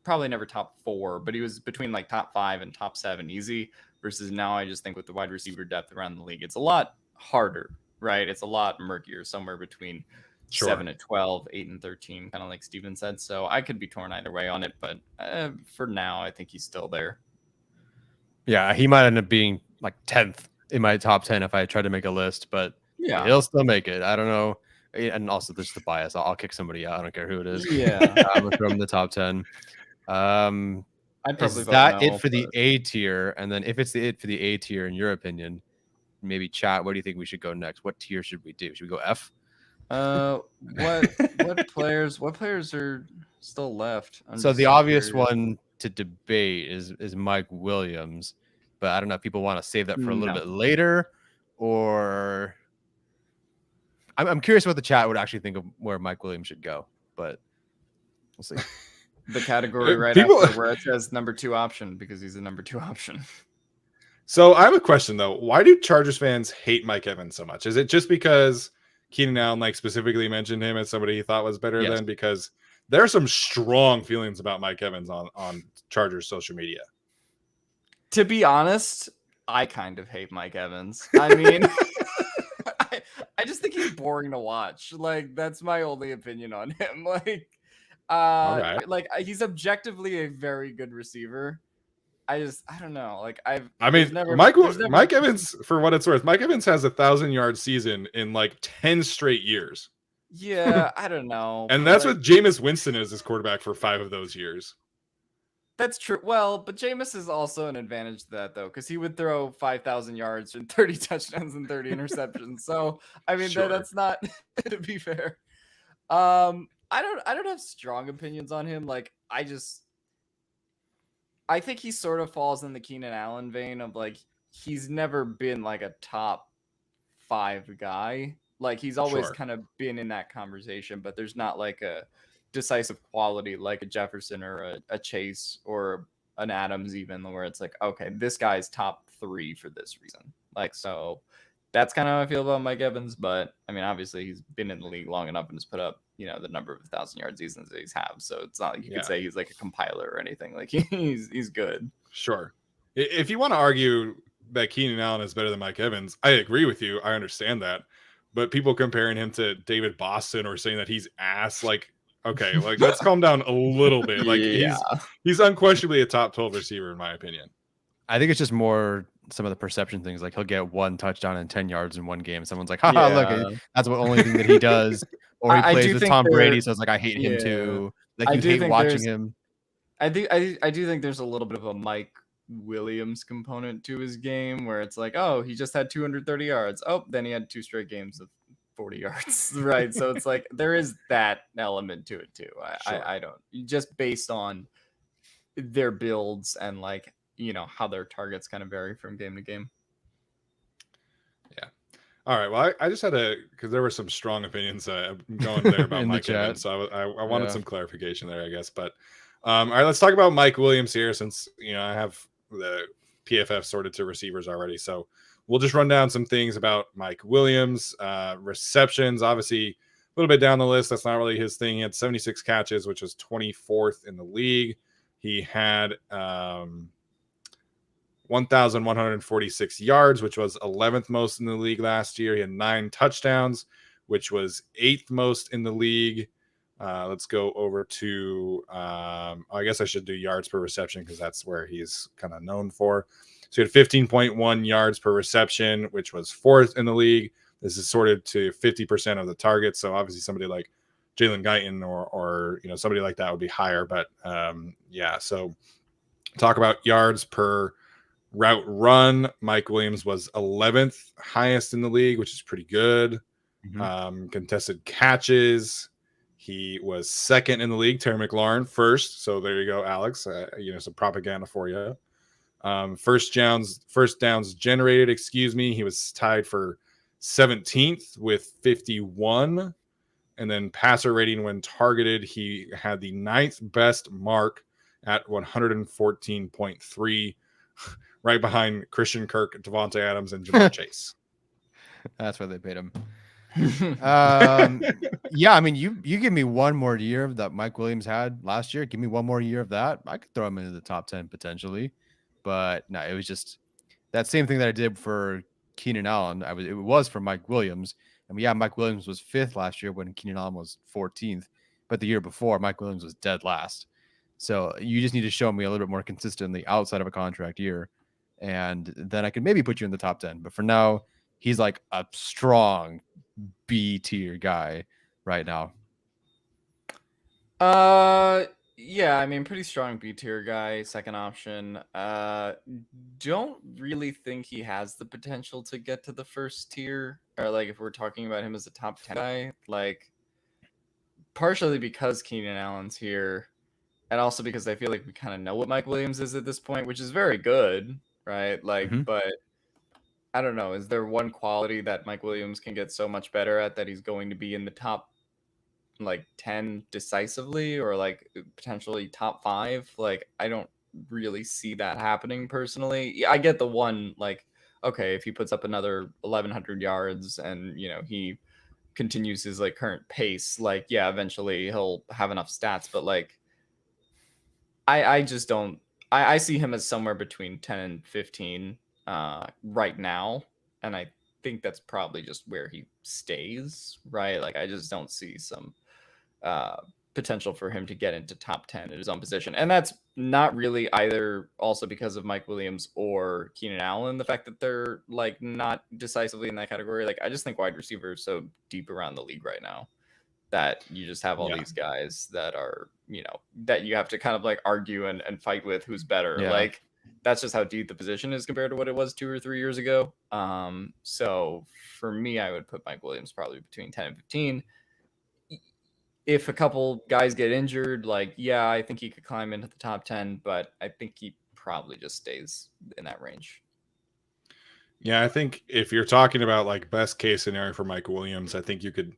probably never top 4, but he was between like top 5 and top 7 easy. Versus now, I just think with the wide receiver depth around the league, it's a lot harder, right? It's a lot murkier, somewhere between 7 and 12, 8 and 13, kind of like Steven said. So I could be torn either way on it, but for now, I think he's still there. Yeah, he might end up being like 10th in my top 10 if I tried to make a list, but he'll still make it. I don't know. And also, there's the bias. I'll kick somebody out. I don't care who it is. Yeah. I'm going to throw him in the top 10. I'd probably is that it for the A tier? And then if it's it for the A tier, in your opinion, maybe chat, where do you think we should go next? What tier should we do? Should we go F? What players are still left? So the obvious one to debate is Mike Williams, but I don't know if people want to save that for a little bit later, or I'm curious what the chat would actually think of where Mike Williams should go, but we'll see. The category after where it says number 2 option, because he's the number 2 option. So I have a question though. Why do Chargers fans hate Mike Evans so much? Is it just because Keenan Allen specifically mentioned him as somebody he thought was better than? Because there are some strong feelings about Mike Evans on Chargers social media. To be honest, I kind of hate Mike Evans. I mean, I just think he's boring to watch. Like, that's my only opinion on him. Like, All right. Like he's objectively a very good receiver. I don't know. Like I there's mean, never, Mike there's never, Mike Evans, for what it's worth, Mike Evans has 1,000-yard season in like 10 straight years. Yeah, I don't know. And but, that's like, what Jameis Winston is as quarterback for 5 of those years. That's true. Well, but Jameis is also an advantage to that though, because he would throw 5,000 yards and 30 touchdowns and 30 interceptions. So I mean, Sure. that's not to be fair. I don't have strong opinions on him. Like I think he sort of falls in the Keenan Allen vein of like he's never been like a top 5 guy. Like he's always Sure. kind of been in that conversation, but there's not like a decisive quality like a Jefferson or a Chase or an Adams even, where it's like, okay, this guy's top 3 for this reason. Like, so that's kind of how I feel about Mike Evans. But I mean, obviously he's been in the league long enough and has put up, you know, the number of 1,000-yard seasons that he's have. So it's not like you could say he's like a compiler or anything. Like he's good. Sure. If you want to argue that Keenan Allen is better than Mike Evans, I agree with you. I understand that. But people comparing him to David Boston or saying that he's ass, like, okay, like let's calm down a little bit. Like he's unquestionably a top 12 receiver in my opinion. I think it's just more some of the perception things. Like he'll get 1 touchdown and 10 yards in one game. Someone's like, haha, look, that's the only thing that he does. Or he plays with Tom Brady, so it's like I hate him too. Like you hate watching him. I do think there's a little bit of a Mike Williams component to his game where it's like, oh, he just had 230 yards. Oh, then he had 2 straight games of 40 yards, right? So it's like there is that element to it too. I don't, just based on their builds and like, you know, how their targets kind of vary from game to game. Yeah. All right. Well, I just had because there were some strong opinions going there about Mike Evans, so I wanted some clarification there, I guess. But all right, let's talk about Mike Williams here, since you know I have the PFF sorted to receivers already. So we'll just run down some things about Mike Williams. Receptions, obviously, a little bit down the list. That's not really his thing. He had 76 catches, which was 24th in the league. He had 1,146 yards, which was 11th most in the league last year. He had 9 touchdowns, which was 8th most in the league. Let's go over to, I guess I should do yards per reception because that's where he's kind of known for. So he had 15.1 yards per reception, which was 4th in the league. This is sorted to 50% of the targets. So obviously somebody like Jalen Guyton or you know, somebody like that would be higher. But yeah, so talk about yards per route run. Mike Williams was 11th highest in the league, which is pretty good. Contested catches, he was 2nd in the league. Terry McLaurin first. So there you go, Alex. You know, some propaganda for you. First downs generated, he was tied for 17th with 51. And then passer rating when targeted, he had the 9th best mark at 114.3, right behind Christian Kirk, Devontae Adams, and Jamar Chase. That's why they paid him. Yeah, I mean, you give me one more year that Mike Williams had last year. Give me one more year of that. I could throw him into the top 10 potentially. But no, it was just that same thing that I did for Keenan Allen. It was for Mike Williams. And yeah, Mike Williams was 5th last year when Keenan Allen was 14th. But the year before, Mike Williams was dead last. So you just need to show me a little bit more consistently outside of a contract year. And then I can maybe put you in the top 10. But for now, he's like a strong B tier guy right now. Yeah, I mean, pretty strong B tier guy, second option. Don't really think he has the potential to get to the first tier, or like if we're talking about him as a top 10 guy, like partially because Keenan Allen's here, and also because I feel like we kind of know what Mike Williams is at this point, which is very good, right? Like, but I don't know. Is there one quality that Mike Williams can get so much better at that he's going to be in the top like 10 decisively, or like potentially top 5? Like, I don't really see that happening personally. I get the one, like, okay, if he puts up another 1,100 yards and, you know, he continues his like current pace, like, yeah, eventually he'll have enough stats. But like, I just don't, I see him as somewhere between 10 and 15 right now. And I think that's probably just where he stays, right? Like, I just don't see some potential for him to get into top 10 at his own position. And that's not really either also because of Mike Williams or Keenan Allen, the fact that they're like not decisively in that category. Like I just think wide receiver is so deep around the league right now that you just have all these guys that are, that you have to kind of like argue and fight with who's better. Yeah. Like that's just how deep the position is compared to what it was 2 or 3 years ago. So for me, I would put Mike Williams probably between 10 and 15. If a couple guys get injured, I think he could climb into the top 10, but I think he probably just stays in that range. Yeah, I think if you're talking about like best case scenario for Mike Williams, I think you could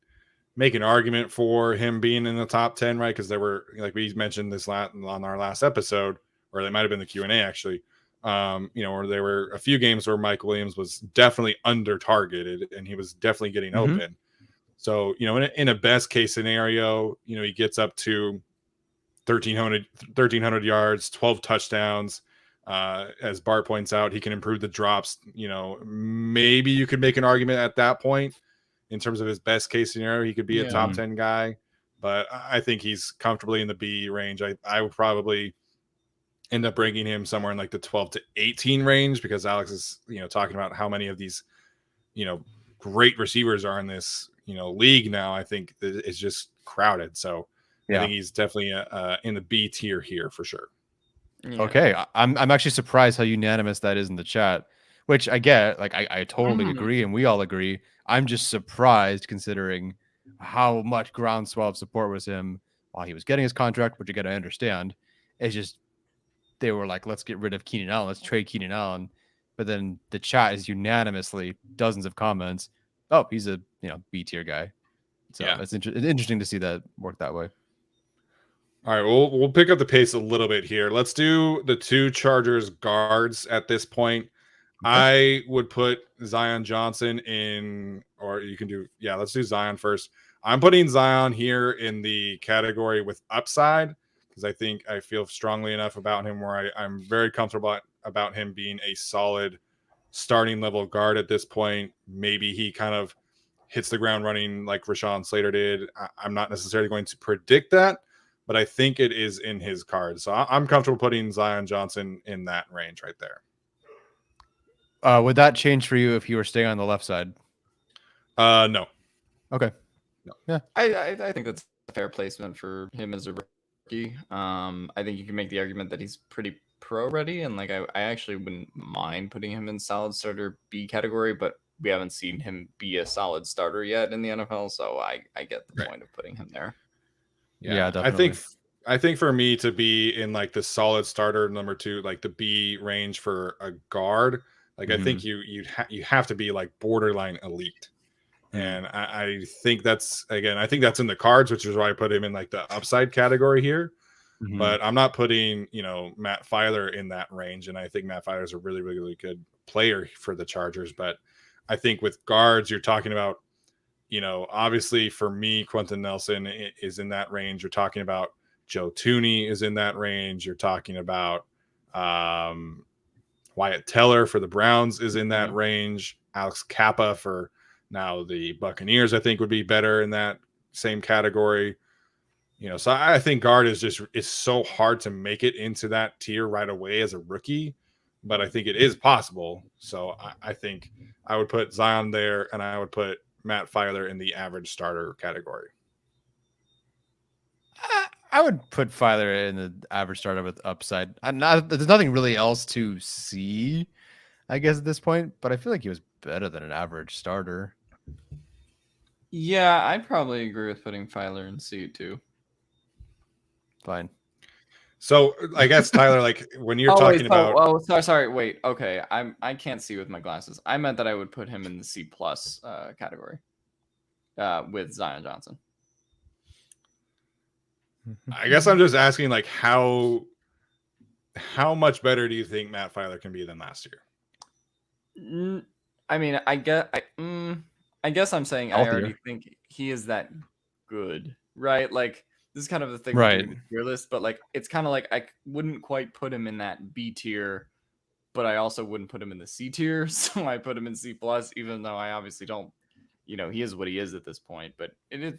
make an argument for him being in the top 10, right? Because there were, like we mentioned this on our last episode, or they might have been the Q&A actually, where there were a few games where Mike Williams was definitely under targeted and he was definitely getting open. So, in a best case scenario, he gets up to 1,300 yards, 12 touchdowns. As Bart points out, he can improve the drops. Maybe you could make an argument at that point in terms of his best case scenario. He could be a top 10 guy, but I think he's comfortably in the B range. I would probably end up bringing him somewhere in like the 12 to 18 range because Alex is, talking about how many of these, great receivers are in this, league now. I think it's just crowded. So I think he's definitely in the B tier here for sure. Yeah. Okay. I'm actually surprised how unanimous that is in the chat, which I get. Like, I totally agree. And we all agree. I'm just surprised considering how much groundswell of support was him while he was getting his contract, which again, I understand. It's just, they were like, let's get rid of Keenan Allen. Let's trade Keenan Allen. But then the chat is unanimously dozens of comments. Oh, he's a B tier guy. So it's interesting to see that work that way. All right, we'll pick up the pace a little bit here. Let's do the 2 Chargers guards at this point. Okay. I would put Zion Johnson in, or you can do, let's do Zion first. I'm putting Zion here in the category with upside because I feel strongly enough about him where I'm very comfortable about him being a solid starting level guard at this point. Maybe he kind of hits the ground running like Rashawn Slater did. I'm not necessarily going to predict that, but I think it is in his cards. So I'm comfortable putting Zion Johnson in that range right there. Would that change for you if you were staying on the left side? No. Okay. No. Yeah. I think that's a fair placement for him as a rookie. I think you can make the argument that he's pretty pro ready, and I actually wouldn't mind putting him in solid starter B category, but we haven't seen him be a solid starter yet in the NFL, so I get the point of putting him there. Yeah, definitely. I think for me to be in like the solid starter number 2, like the B range for a guard, I think you have to be like borderline elite. And I think that's in the cards, which is why I put him in like the upside category here. But I'm not putting, Matt Filer in that range. And I think Matt Filer is a really, really, really good player for the Chargers. But I think with guards, you're talking about, obviously for me, Quentin Nelson is in that range. You're talking about Joe Thuney is in that range. You're talking about Wyatt Teller for the Browns is in that range. Alex Kappa for now the Buccaneers, I think, would be better in that same category. So I think guard is so hard to make it into that tier right away as a rookie, but I think it is possible. So I think I would put Zion there, and I would put Matt Filer in the average starter category. I would put Filer in the average starter with upside. There's nothing really else to see, I guess, at this point, but I feel like he was better than an average starter. Yeah, I'd probably agree with putting Filer in C too. Fine. So I guess Tyler, when you're talking about, sorry, wait, okay, I can't see with my glasses. I meant that I would put him in the C plus category with Zion Johnson. I guess I'm just asking, how much better do you think Matt Filer can be than last year? I mean, I guess I'm saying I already think he is that good, right? This is kind of the thing with the tier list, but it's kind of I wouldn't quite put him in that B tier, but I also wouldn't put him in the C tier, so I put him in C plus, even though I obviously don't he is what he is at this point, but it is,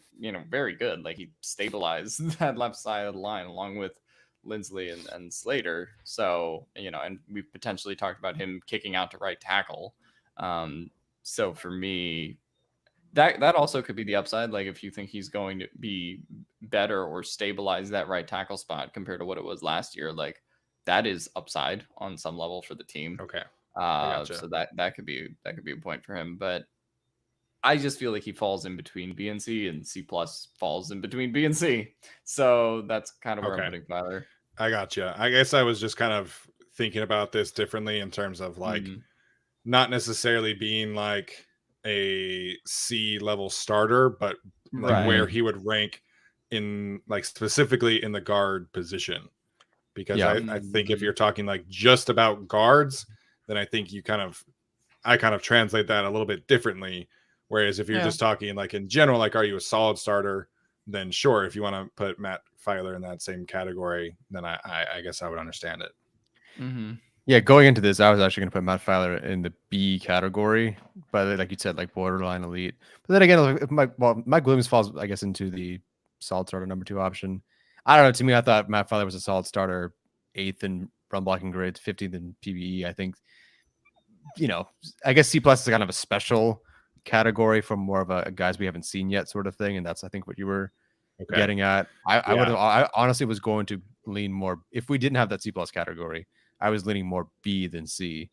very good. Like, he stabilized that left side of the line along with Lindsley and Slater. So, and we've potentially talked about him kicking out to right tackle. So for me, that also could be the upside. Like, if you think he's going to be better or stabilize that right tackle spot compared to what it was last year, like, that is upside on some level for the team. Okay. So that could be a point for him. But I just feel like he falls in between B and C, and C plus falls in between B and C. So that's kind of where I'm putting Filer. I gotcha. I guess I was just kind of thinking about this differently in terms of like not necessarily being like a C level starter, but like where he would rank in like specifically in the guard position. Because I think if you're talking like just about guards, then I think I kind of translate that a little bit differently. Whereas if you're just talking like in general, like, are you a solid starter? Then sure, if you want to put Matt Filer in that same category, then I guess I would understand it. Mm-hmm. Yeah, going into this, I was actually going to put Matt Filer in the B category, but like you said, like borderline elite. But then again, if Mike Williams falls, I guess, into the solid starter number 2 option. I don't know. To me, I thought Matt Filer was a solid starter, 8th in run blocking grades, 15th in PBE. I think, I guess C plus is kind of a special category from more of a guys we haven't seen yet sort of thing, and that's I think what you were getting at. I honestly was going to lean more if we didn't have that C plus category. I was leaning more B than C.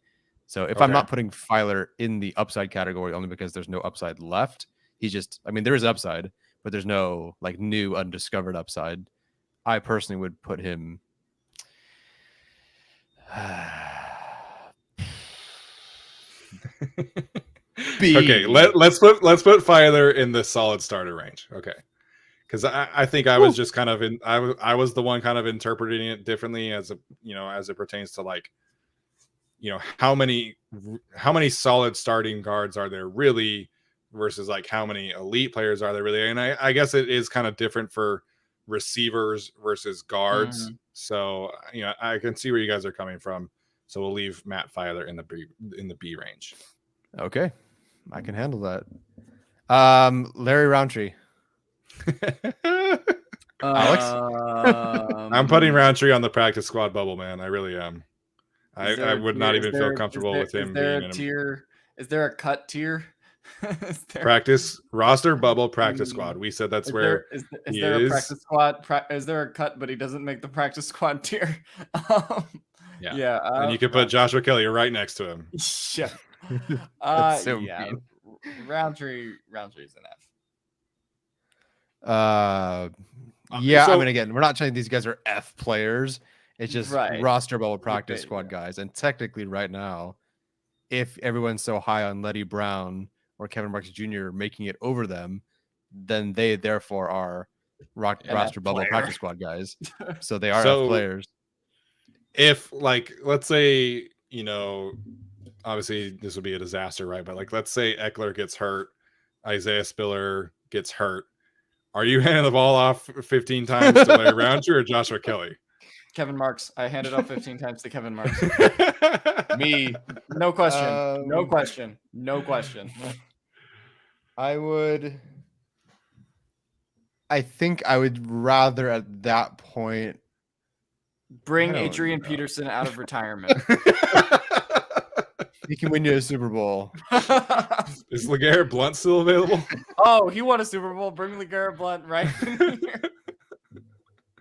So if I'm not putting Filer in the upside category only because there's no upside left, there is upside, but there's no like new undiscovered upside. I personally would put him B. Okay, let's put Filer in the solid starter range. Okay, because I think I was just kind of I was the one kind of interpreting it differently as as it pertains to like how many solid starting guards are there really versus like how many elite players are there really, and I guess it is kind of different for receivers versus guards. So I can see where you guys are coming from. So we'll leave Matt Filer in the B range. Okay, I can handle that. Larry Roundtree. Alex? I'm putting Roundtree on the practice squad bubble, man. I really am. I would not even feel comfortable with him being in a tier. Is there a cut tier? Practice roster bubble practice squad. We said that's where is there a practice squad? Is there a cut, but he doesn't make the practice squad tier? Yeah. And you can put Joshua Kelly right next to him. Yeah. Mean. Roundtree's an F. Again, we're not saying these guys are F players. It's just roster bubble practice squad guys. And technically right now, if everyone's so high on Letty Brown or Kevin Marks Jr. making it over them, then they therefore are roster bubble practice squad guys. So they are F players. If like, let's say, obviously this would be a disaster, right? But like, let's say Eckler gets hurt, Isaiah Spiller gets hurt. Are you handing the ball off 15 times to Larry Roundtree or Joshua Kelly? Kevin Marks. I handed off 15 times to Kevin Marks. Me. No question. No question. I think I would rather at that point bring Adrian Peterson out of retirement. He can win you a Super Bowl. Is LeGarrette Blount still available? Oh, he won a Super Bowl. Bring LeGarrette Blount right in here.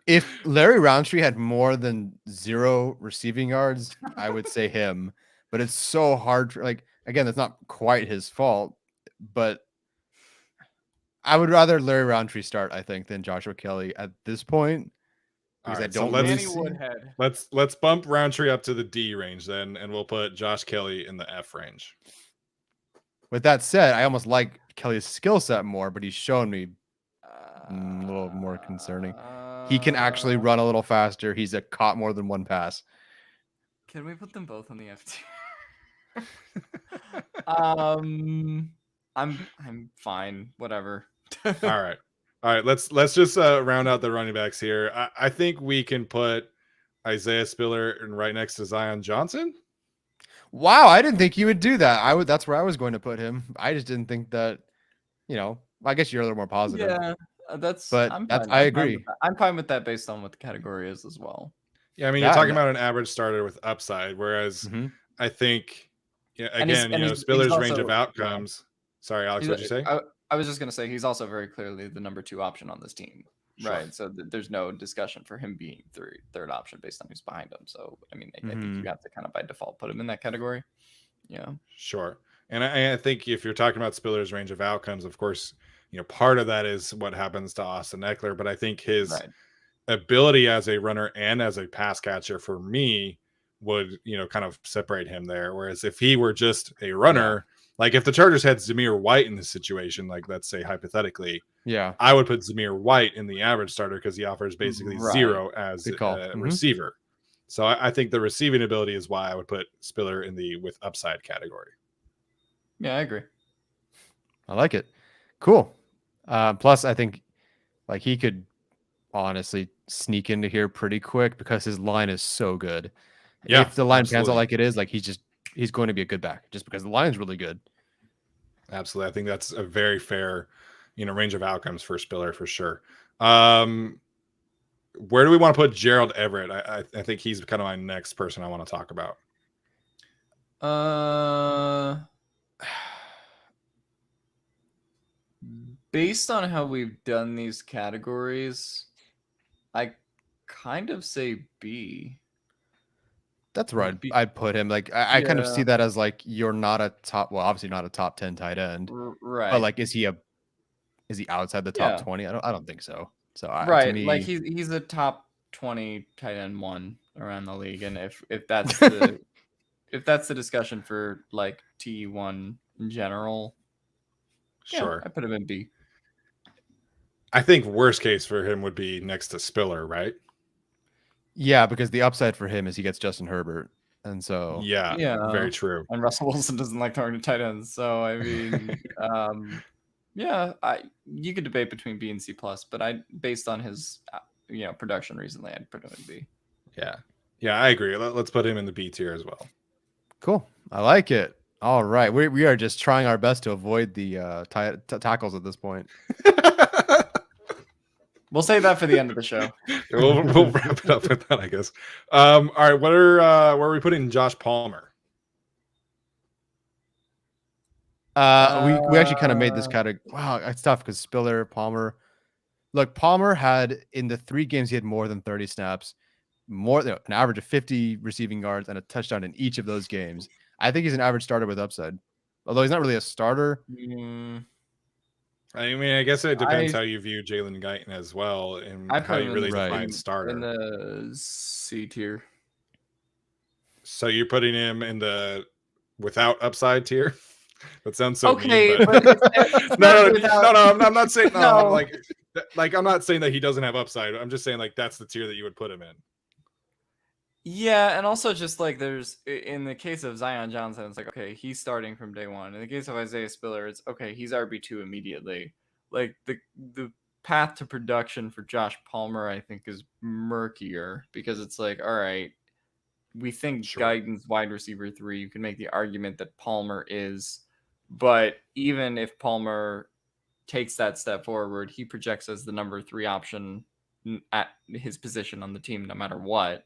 If Larry Roundtree had more than 0 receiving yards, I would say him. But it's so hard. Again, that's not quite his fault. But I would rather Larry Roundtree start, I think, than Joshua Kelly at this point. Because I don't let's bump Roundtree up to the D range then, and we'll put Josh Kelly in the F range. With that said, I almost like Kelly's skill set more, but he's shown me a little more concerning. He can actually run a little faster. He's caught more than one pass. Can we put them both on the F tier? I'm fine. Whatever. All right. Let's just round out the running backs here. I think we can put Isaiah Spiller right next to Zion Johnson. Wow, I didn't think you would do that. That's where I was going to put him. I just didn't think that I guess you're a little more positive. Yeah, I'm fine. I agree. I'm fine with that based on what the category is as well. Yeah, I mean, you're talking about an average starter with upside, whereas I think, Spiller's range of outcomes. Yeah. Sorry, Alex, what did you say? I was just going to say he's also very clearly the number 2 option on this team, right? So there's no discussion for him being third option based on who's behind him. So, I mean, I think you have to kind of by default put him in that category. Yeah. Sure. And I think if you're talking about Spiller's range of outcomes, of course, part of that is what happens to Austin Eckler, but I think his ability as a runner and as a pass catcher for me would, kind of separate him there. Whereas if he were just a runner, like if the Chargers had Zamir White in this situation, like let's say hypothetically, I would put Zamir White in the average starter because he offers basically 0 as a receiver. So I think the receiving ability is why I would put Spiller in the with upside category. Yeah, I agree. I like it. Cool. Plus, I think like he could honestly sneak into here pretty quick because his line is so good. Yeah, if the line pans out like it is, like he's going to be a good back just because the line's really good. Absolutely. I think that's a very fair, range of outcomes for Spiller for sure. Where do we want to put Gerald Everett? I think he's kind of my next person I want to talk about. Based on how we've done these categories, I kind of say B. That's right. I'd put him like I kind of see that as like you're not a top. Well, obviously not a top 10 tight end, right? But like, is he outside the top 20? I don't think so. So right, to me, like he's a top 20 tight end 1 around the league, and if that's the if that's the discussion for like T1 in general, sure, I put him in B. I think worst case for him would be next to Spiller, right? Yeah, because the upside for him is he gets Justin Herbert. And so yeah, very true. And Russell Wilson doesn't like throwing to tight ends. So I mean, you could debate between B and C+, but based on his production recently, I'd put him in B. Yeah, I agree. Let's put him in the B tier as well. Cool. I like it. All right. We are just trying our best to avoid the tackles at this point. We'll save that for the end of the show. we'll wrap it up with that, I guess. All right, where are we putting Josh Palmer? We actually kind of made this category. Wow, it's tough because Spiller, Palmer. Look, Palmer had in the 3 games he had more than 30 snaps, an average of 50 receiving yards and a touchdown in each of those games. I think he's an average starter with upside, although he's not really a starter. I mean, I guess it depends how you view Jalen Guyton as well, and how you really define starter. In the C tier. So you're putting him in the without upside tier? That sounds so okay. mean, but... no. I'm not saying like I'm not saying that he doesn't have upside. I'm just saying like that's the tier that you would put him in. Yeah, and also just like there's in the case of Zion Johnson, it's like okay, he's starting from day 1. In the case of Isaiah Spiller, it's okay, he's RB2 immediately. Like the path to production for Josh Palmer, I think, is murkier because it's like, all right, we think Guyton's wide receiver 3. You can make the argument that Palmer is, but even if Palmer takes that step forward, he projects as the number 3 option at his position on the team, no matter what.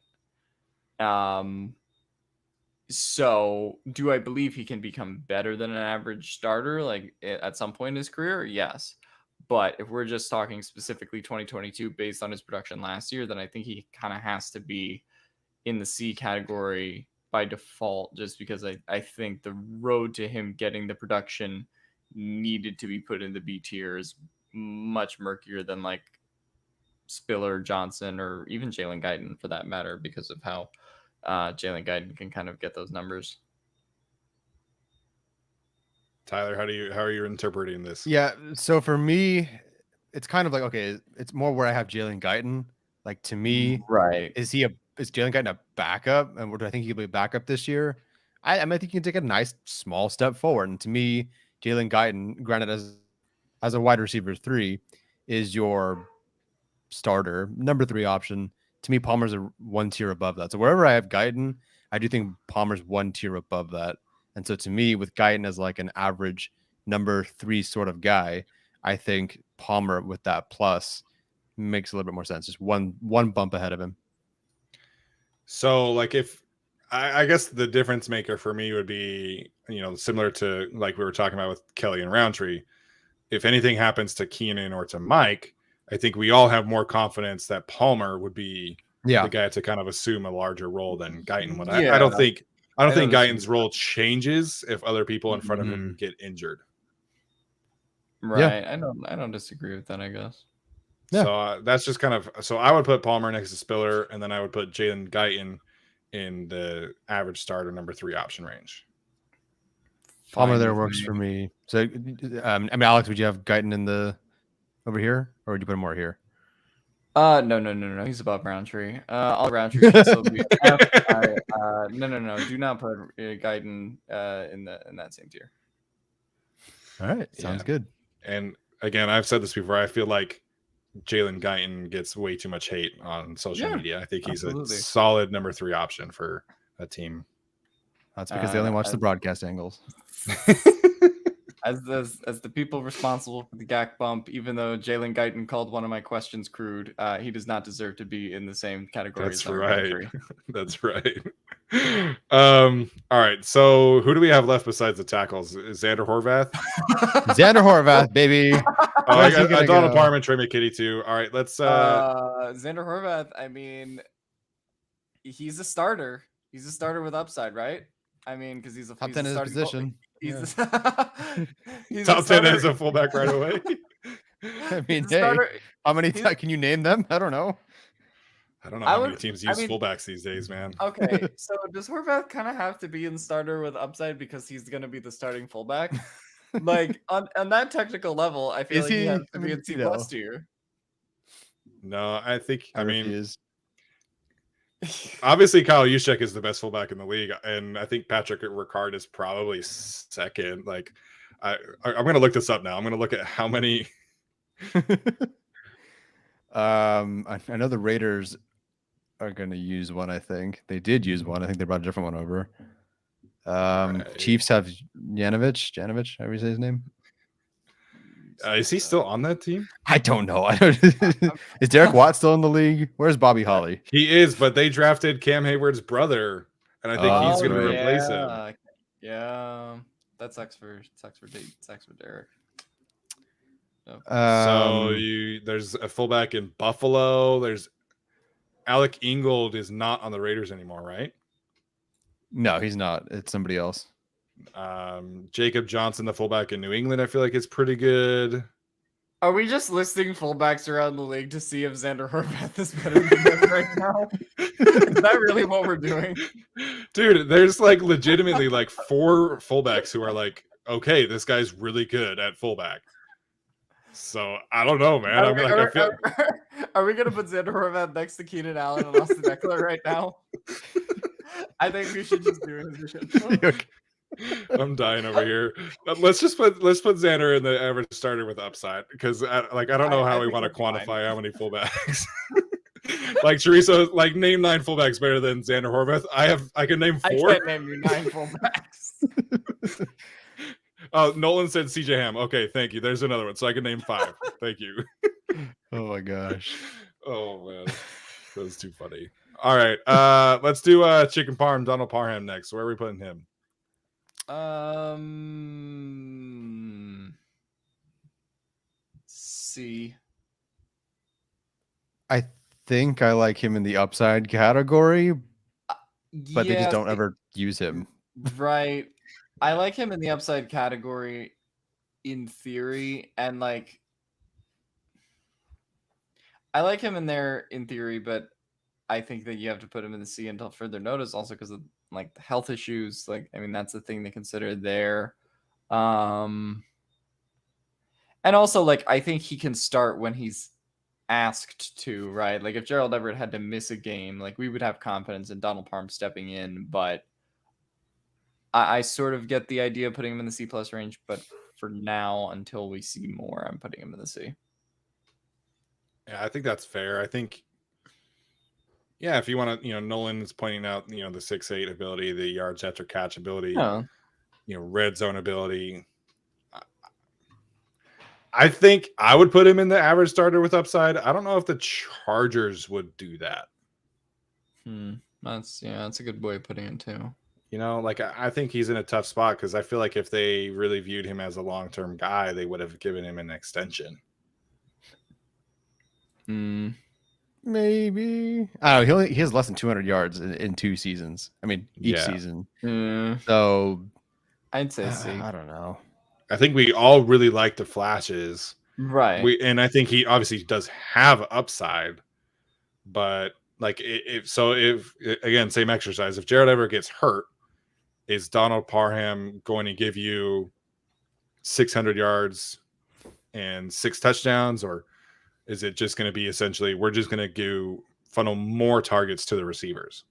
So do I believe he can become better than an average starter like at some point in his career? Yes. But if we're just talking specifically 2022 based on his production last year, then I think he kind of has to be in the C category by default, just because I think the road to him getting the production needed to be put in the B tier is much murkier than like Spiller, Johnson, or even Jalen Guyton for that matter, because of how Jalen Guyton can kind of get those numbers. Tyler, how are you interpreting this? Yeah, so for me, it's kind of like okay, it's more where I have Jalen Guyton. Like to me, right? Is Jalen Guyton a backup? And do I think he'll be a backup this year? I think he can take a nice small step forward. And to me, Jalen Guyton, granted as a wide receiver 3, is your starter number 3 option. To me, Palmer's a 1 tier above that. So wherever I have Guyton, I do think Palmer's 1 tier above that. And so to me, with Guyton as like an average number 3 sort of guy, I think Palmer with that plus makes a little bit more sense. Just one bump ahead of him. So like if I guess the difference maker for me would be, similar to like we were talking about with Kelly and Roundtree. If anything happens to Keenan or to Mike, I think we all have more confidence that Palmer would be the guy to kind of assume a larger role than Guyton would. Yeah. I don't think Guyton's role changes if other people in front of him get injured. Right. Yeah. I don't disagree with that, I guess. Yeah. So that's just kind of, so I would put Palmer next to Spiller, and then I would put Jalen Guyton in the average starter number 3 option range. Palmer there works for me. So, Alex, would you have Guyton in over here, or would you put him more here? No. He's above Roundtree. All Roundtree should still be. No. Do not put Guyton in that same tier. All right, sounds good. And again, I've said this before. I feel like Jalen Guyton gets way too much hate on social media. I think he's a solid number 3 option for a team. That's because they only watch the broadcast angles. As the people responsible for the GAC bump, even though Jalen Guyton called one of my questions crude, he does not deserve to be in the same category. That's right. That's right. All right. So who do we have left besides the tackles? Is Xander Horvath? Xander Horvath, baby. I got Donald Parham, Trey McKinney too. All right. Let's. Xander Horvath. I mean, he's a starter. He's a starter with upside, right? I mean, because he's top 10 in his position. He's top 10 as a fullback right away. I mean, how many can you name them? I don't know. I don't know how many teams use fullbacks these days, man. Okay, so does Horvath kind of have to be in starter with upside because he's going to be the starting fullback? Like on that technical level, I feel he has to be in C+ tier. No, I think he is. Obviously, Kyle Juszczyk is the best fullback in the league, and I think Patrick Ricard is probably second. Like, I'm going to look this up now. I'm going to look at how many. I know the Raiders are going to use one. I think they did use one. I think they brought a different one over. Right. Chiefs have Janovich, however you say his name. Is he still on that team? I don't know. Is Derek Watt still in the league? Where's Bobby Holly? He is, but they drafted Cam Hayward's brother, and I think he's going to replace him. Yeah, that sucks for Derek. So there's a fullback in Buffalo. There's Alec Ingold is not on the Raiders anymore, right? No, he's not. It's somebody else. Jacob Johnson, the fullback in New England, I feel like it's pretty good. Are we just listing fullbacks around the league to see if Xander Horvath is better than them right now? Is that really what we're doing? Dude, there's like legitimately like 4 fullbacks who are like, okay, this guy's really good at fullback. So I don't know, man. Are we gonna put Xander Horvath next to Keenan Allen and Austin Eckler right now? I think we should just do it. I'm dying over here. Let's put Xander in the average starter with upside, because I don't know how we want to quantify how many fullbacks. Like Teresa, like name 9 fullbacks better than Xander Horvath. I can name 4. I can't name you 9 fullbacks. Oh, Nolan said CJ Ham. Okay, thank you. There's another one, so I can name 5. Thank you. Oh my gosh. Oh man, that was too funny. All right, let's do Chicken Parm, Donald Parham next. Where are we putting him? C. I think I like him in the upside category, but they just don't ever use him. Right. I like him in the upside category in theory, and like I like him in there in theory, but I think that you have to put him in the C until further notice, also because of like the health issues. Like, I mean, that's the thing to consider there. And also, like, I think he can start when he's asked to, right? Like, if Gerald Everett had to miss a game, like, we would have confidence in Donald Parham stepping in, but I sort of get the idea of putting him in the C+ range, but for now, until we see more, I'm putting him in the C. Yeah, I think that's fair. I think, yeah, if you want to, Nolan is pointing out, the 6'8" ability, the yards after catch ability, red zone ability. I think I would put him in the average starter with upside. I don't know if the Chargers would do that. That's a good way of putting it too. Like I think he's in a tough spot because I feel like if they really viewed him as a long-term guy, they would have given him an extension. Maybe. I don't know. He has less than 200 yards in 2 seasons. I mean, each season. So I'd say C. I don't know. I think we all really like the flashes. Right. And I think he obviously does have upside, but like if again, same exercise, if Gerald Everett gets hurt, is Donald Parham going to give you 600 yards and 6 touchdowns, or is it just going to be essentially we're just going to funnel more targets to the receivers?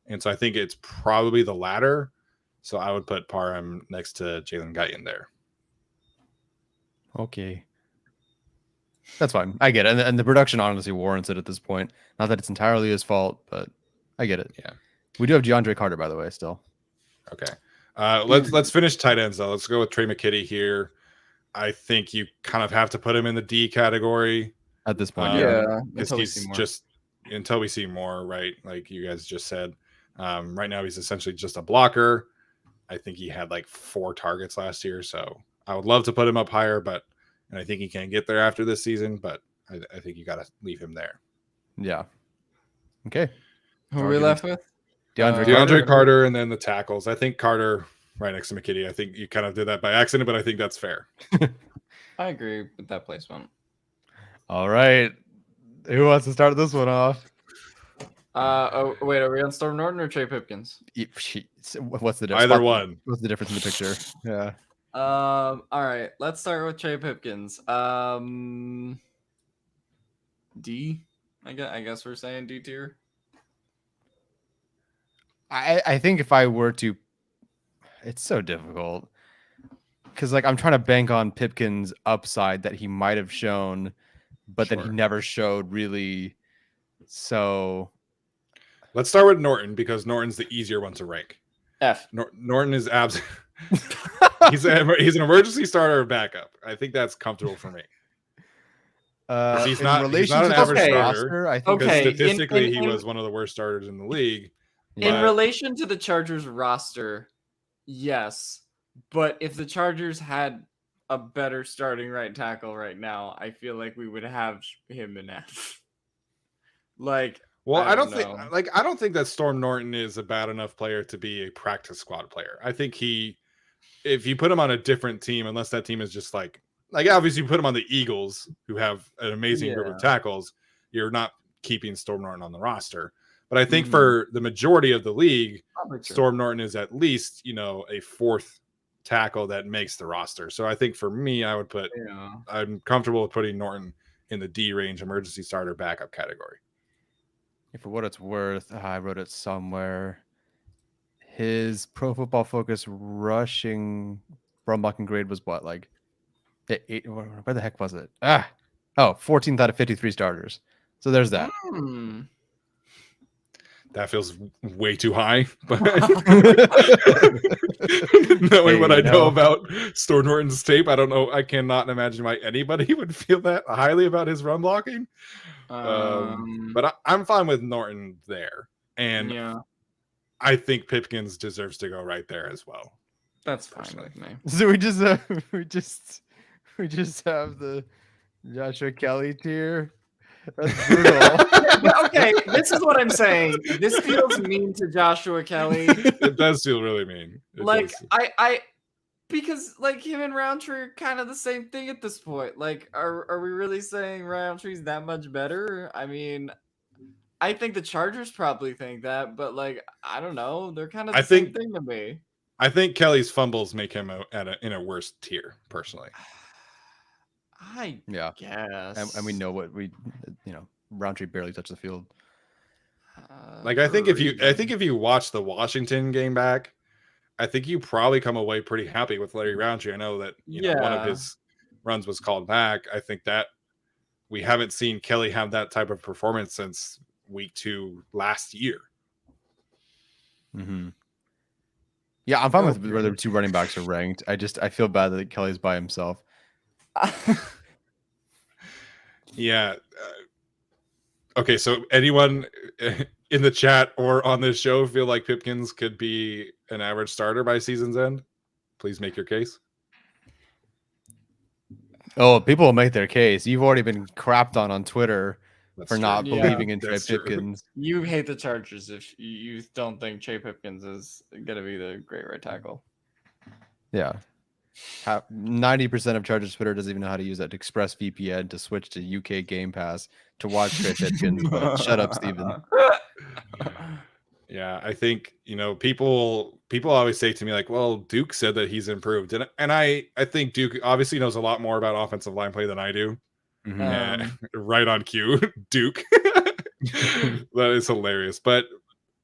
And so I think it's probably the latter. So I would put Parham next to Jalen Guyton there. Okay. That's fine. I get it. And the production honestly warrants it at this point. Not that it's entirely his fault, but I get it. Yeah. We do have DeAndre Carter, by the way, still. Okay. Let's finish tight ends though. Let's go with Trey McKinney here. I think you kind of have to put him in the D category At this point. because he's just until we see more, right? Like you guys just said. Right now he's essentially just a blocker. I think he had like 4 targets last year, so I would love to put him up higher, and I think he can get there after this season, but I think you got to leave him there. Yeah. Okay. Who are we left with? DeAndre Carter, and then the tackles. I think Carter right next to McKinney. I think you kind of did that by accident, but I think that's fair. I agree with that placement. All right. Who wants to start this one off? Wait, are we on Storm Norton or Trey Pipkins? What's the difference? Either one. What's the difference in the picture? Yeah. All right, let's start with Trey Pipkins. D. I guess we're saying D tier. I think if I were to, it's so difficult because like I'm trying to bank on Pipkins' upside that he might have shown, but then he never showed really. So let's start with Norton because Norton's the easier one to rank. F. Norton is he's an emergency starter or backup. I think that's comfortable for me. He's not an average starter. I think statistically he was one of the worst starters in the league. In relation to the Chargers roster, yes. But if the Chargers had a better starting right tackle right now, I feel like we would have him in F. Like, well, I don't think that Storm Norton is a bad enough player to be a practice squad player. I think if you put him on a different team, unless that team is just like obviously you put him on the Eagles, who have an amazing group of tackles, you're not keeping Storm Norton on the roster. But I think for the majority of the league, Storm Norton is at least, a 4th tackle that makes the roster. So I think for me, I would I'm comfortable with putting Norton in the D range emergency starter backup category. For what it's worth, I wrote it somewhere. His Pro Football Focus rushing run blocking grade was what, like 8? Where the heck was it? 14th out of 53 starters. So there's that. That feels way too high, but knowing what I know about Storm Norton's tape, I don't know. I cannot imagine why anybody would feel that highly about his run blocking. But I'm fine with Norton there, and I think Pipkins deserves to go right there as well. That's fine with me. So we just have the Joshua Kelly tier. That's brutal. Okay, this is what I'm saying. This feels mean to Joshua Kelly. It does feel really mean. Because like him and Roundtree are kind of the same thing at this point. Like, are we really saying Roundtree's that much better? I mean, I think the Chargers probably think that, but like, I don't know. They're kind of the same thing to me. I think Kelly's fumbles make him in a worse tier, personally. I guess. And we know what Roundtree barely touched the field. I think if you watch the Washington game back, I think you probably come away pretty happy with Larry Roundtree. I know that one of his runs was called back. I think that we haven't seen Kelly have that type of performance since week 2 last year. Mm-hmm. Yeah, I'm fine with where the 2 running backs are ranked. I feel bad that Kelly's by himself. Yeah. Okay, so anyone in the chat or on this show feel like Pipkins could be an average starter by season's end? Please make your case. Oh, people will make their case. You've already been crapped on Twitter That's for true. not Yeah, believing in Trey that's true. Pipkins. You hate the Chargers if you don't think Trey Pipkins is gonna be the great right tackle. Yeah. 90% of Chargers Twitter doesn't even know how to use that Express VPN to switch to UK Game Pass to watch Trey Pipkins. But shut up, Steven. Yeah, I think, people always say to me like, well, Duke said that he's improved. And I think Duke obviously knows a lot more about offensive line play than I do. Mhm. Yeah, right on cue, Duke. That is hilarious. But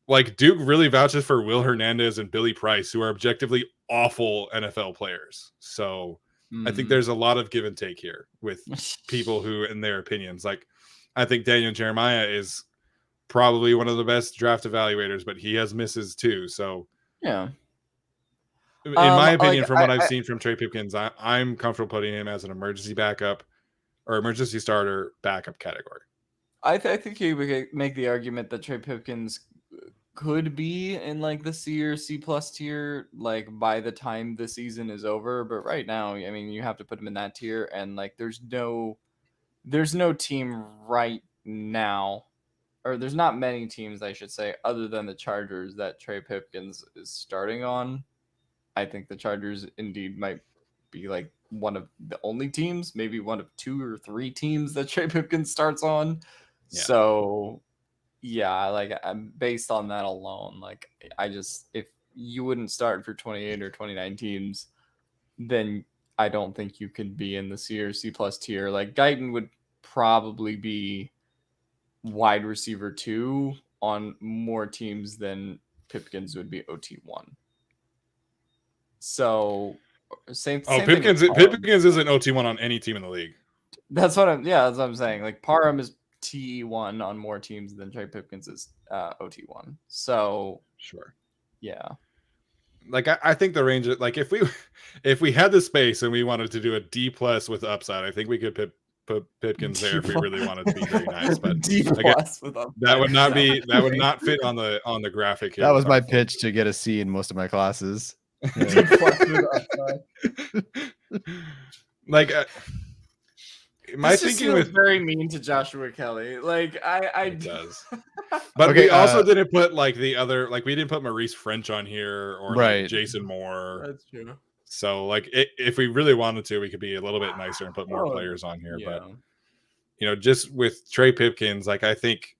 like Duke really vouches for Will Hernandez and Billy Price, who are objectively awful NFL players. So I think there's a lot of give and take here with people who, in their opinions, like I think Daniel Jeremiah is probably one of the best draft evaluators, but he has misses too. So Yeah. in my opinion, like, from what I've seen from Trey Pipkins, I'm comfortable putting him as an emergency backup or emergency starter backup category. I think you would make the argument that Trey Pipkins could be in like the C or C plus tier, like by the time the season is over. But right now, I mean, you have to put him in that tier, and like there's no team right now, or there's not many teams, I should say, other than the Chargers that Trey Pipkins is starting on. I think the Chargers indeed might be like one of the only teams, maybe one of 2 or 3 teams that Trey Pipkins starts on. Yeah. So, yeah, like I'm based on that alone. Like if you wouldn't start for 28 or 29 teams, then I don't think you could be in the C or C plus tier. Like Guyton would probably be wide receiver 2 on more teams than Pipkins would be OT1. So same Pipkins isn't OT1 on any team in the league. That's what I'm saying. Like Parham is TE1 on more teams than Trey Pipkins is OT1. So sure. Yeah. Like I think the range of, like if we had the space and we wanted to do a D plus with upside, I think we could put Pipkins there if we really wanted to be very nice. But D plus with upside. that would not fit on the graphic here. That was my pitch to get a C in most of my classes. Yeah. D plus with upside. Like my thinking was very mean to Joshua Kelly. Like it does. But okay, we also didn't put like the other, like we didn't put Maurice French on here or like Jason Moore. That's true. So like if we really wanted to, we could be a little bit nicer and put more players on here. Yeah. But just with Trey Pipkins, like I think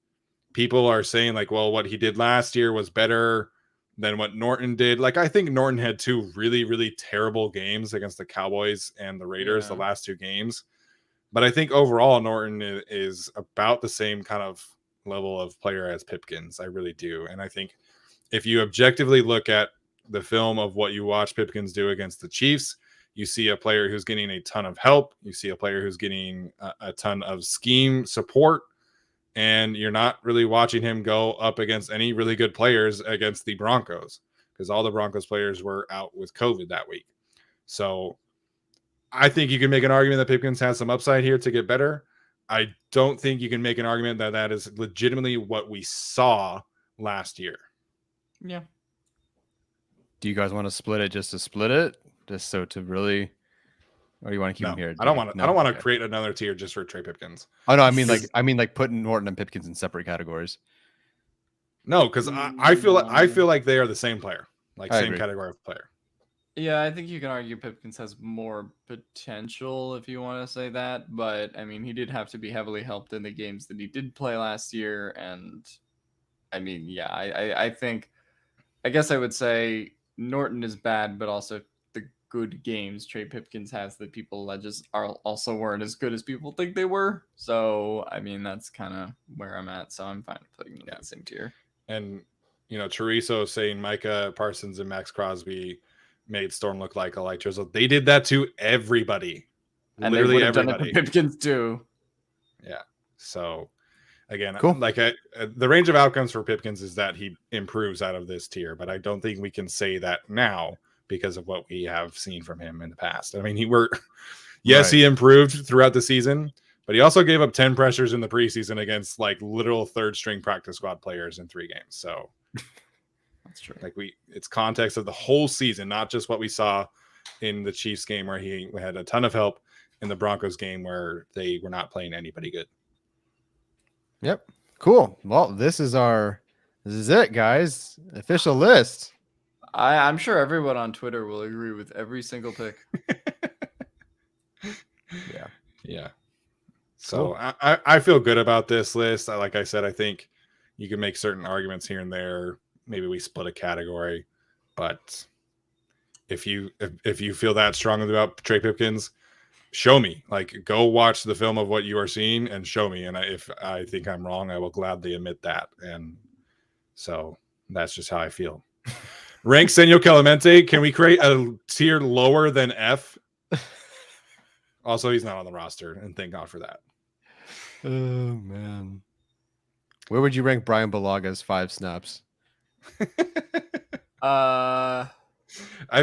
people are saying like, well, what he did last year was better than what Norton did. Like I think Norton had 2 really, really terrible games against the Cowboys and the Raiders, the last 2 games. But I think overall Norton is about the same kind of level of player as Pipkins. I really do. And I think if you objectively look at the film of what you watch Pipkins do against the Chiefs, you see a player who's getting a ton of help. You see a player who's getting a ton of scheme support. And you're not really watching him go up against any really good players against the Broncos because all the Broncos players were out with COVID that week. So I think you can make an argument that Pipkins has some upside here to get better. I don't think you can make an argument that that is legitimately what we saw last year. Yeah. Do you guys want to split it just to split it? Just so to really... Or do you want to keep him here? I don't want to create another tier just for Trey Pipkins. Oh no, I mean like putting Norton and Pipkins in separate categories. No, because I feel like they are the same player, like same category of player. Yeah, I think you can argue Pipkins has more potential if you want to say that, but I mean he did have to be heavily helped in the games that he did play last year, and I mean I think I guess I would say Norton is bad, but also good games Trey Pipkins has that people that just also weren't as good as people think they were. So I mean that's kind of where I'm at. So I'm fine with putting them in that same tier. And Chorizo saying Micah Parsons and Max Crosby made Storm look like a light drizzle. They did that to everybody, and literally they everybody. Done it to Pipkins too. Yeah. So again, cool. Like the range of outcomes for Pipkins is that he improves out of this tier, but I don't think we can say that now because of what we have seen from him in the past. I mean, Yes, Right. he improved throughout the season, but he also gave up 10 pressures in the preseason against like literal third string practice squad players in 3 games. So That's true. like it's context of the whole season, not just what we saw in the Chiefs game where he had a ton of help, in the Broncos game where they were not playing anybody good. Yep. Cool. Well, this is it, guys. Official list. I'm sure everyone on Twitter will agree with every single pick. Yeah. So cool. I feel good about this list. Like I said, I think you can make certain arguments here and there. Maybe we split a category, but if you feel that strongly about Trey Pipkins, show me. Like, go watch the film of what you are seeing and show me. And if I think I'm wrong, I will gladly admit that. And so that's just how I feel. Rank Senor Clemente. Can we create a tier lower than F? Also, he's not on the roster, and thank God for that. Oh, man. Where would you rank Brian Balaga's 5 snaps? I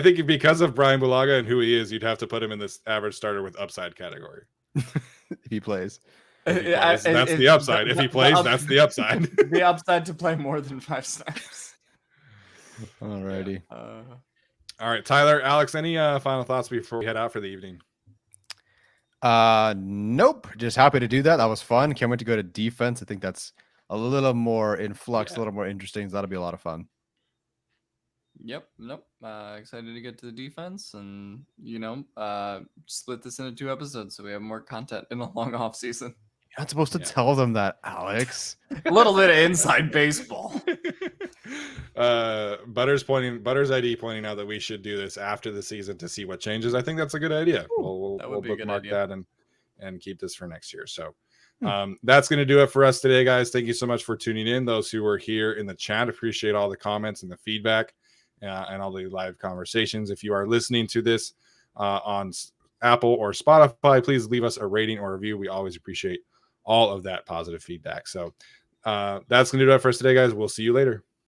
think because of Brian Bulaga and who he is, you'd have to put him in this average starter with upside category. If he plays. That's the upside. If he plays, that's the upside. The upside to play more than 5 snaps. Alrighty. All right, Tyler, Alex, any final thoughts before we head out for the evening? Nope. Just happy to do that. That was fun. Can't wait to go to defense. I think that's a little more in flux, a little more interesting. So that'll be a lot of fun. Yep. Nope. Excited to get to the defense and, split this into 2 episodes so we have more content in a long off season. You're not supposed to tell them that, Alex. A little bit of inside baseball. Butters ID pointing out that we should do this after the season to see what changes. I think that's a good idea. We'll bookmark that and keep this for next year. So that's going to do it for us today, guys. Thank you so much for tuning in. Those who were here in the chat, appreciate all the comments and the feedback and all the live conversations. If you are listening to this on Apple or Spotify, please leave us a rating or review. We always appreciate all of that positive feedback. So that's going to do it for us today, guys. We'll see you later.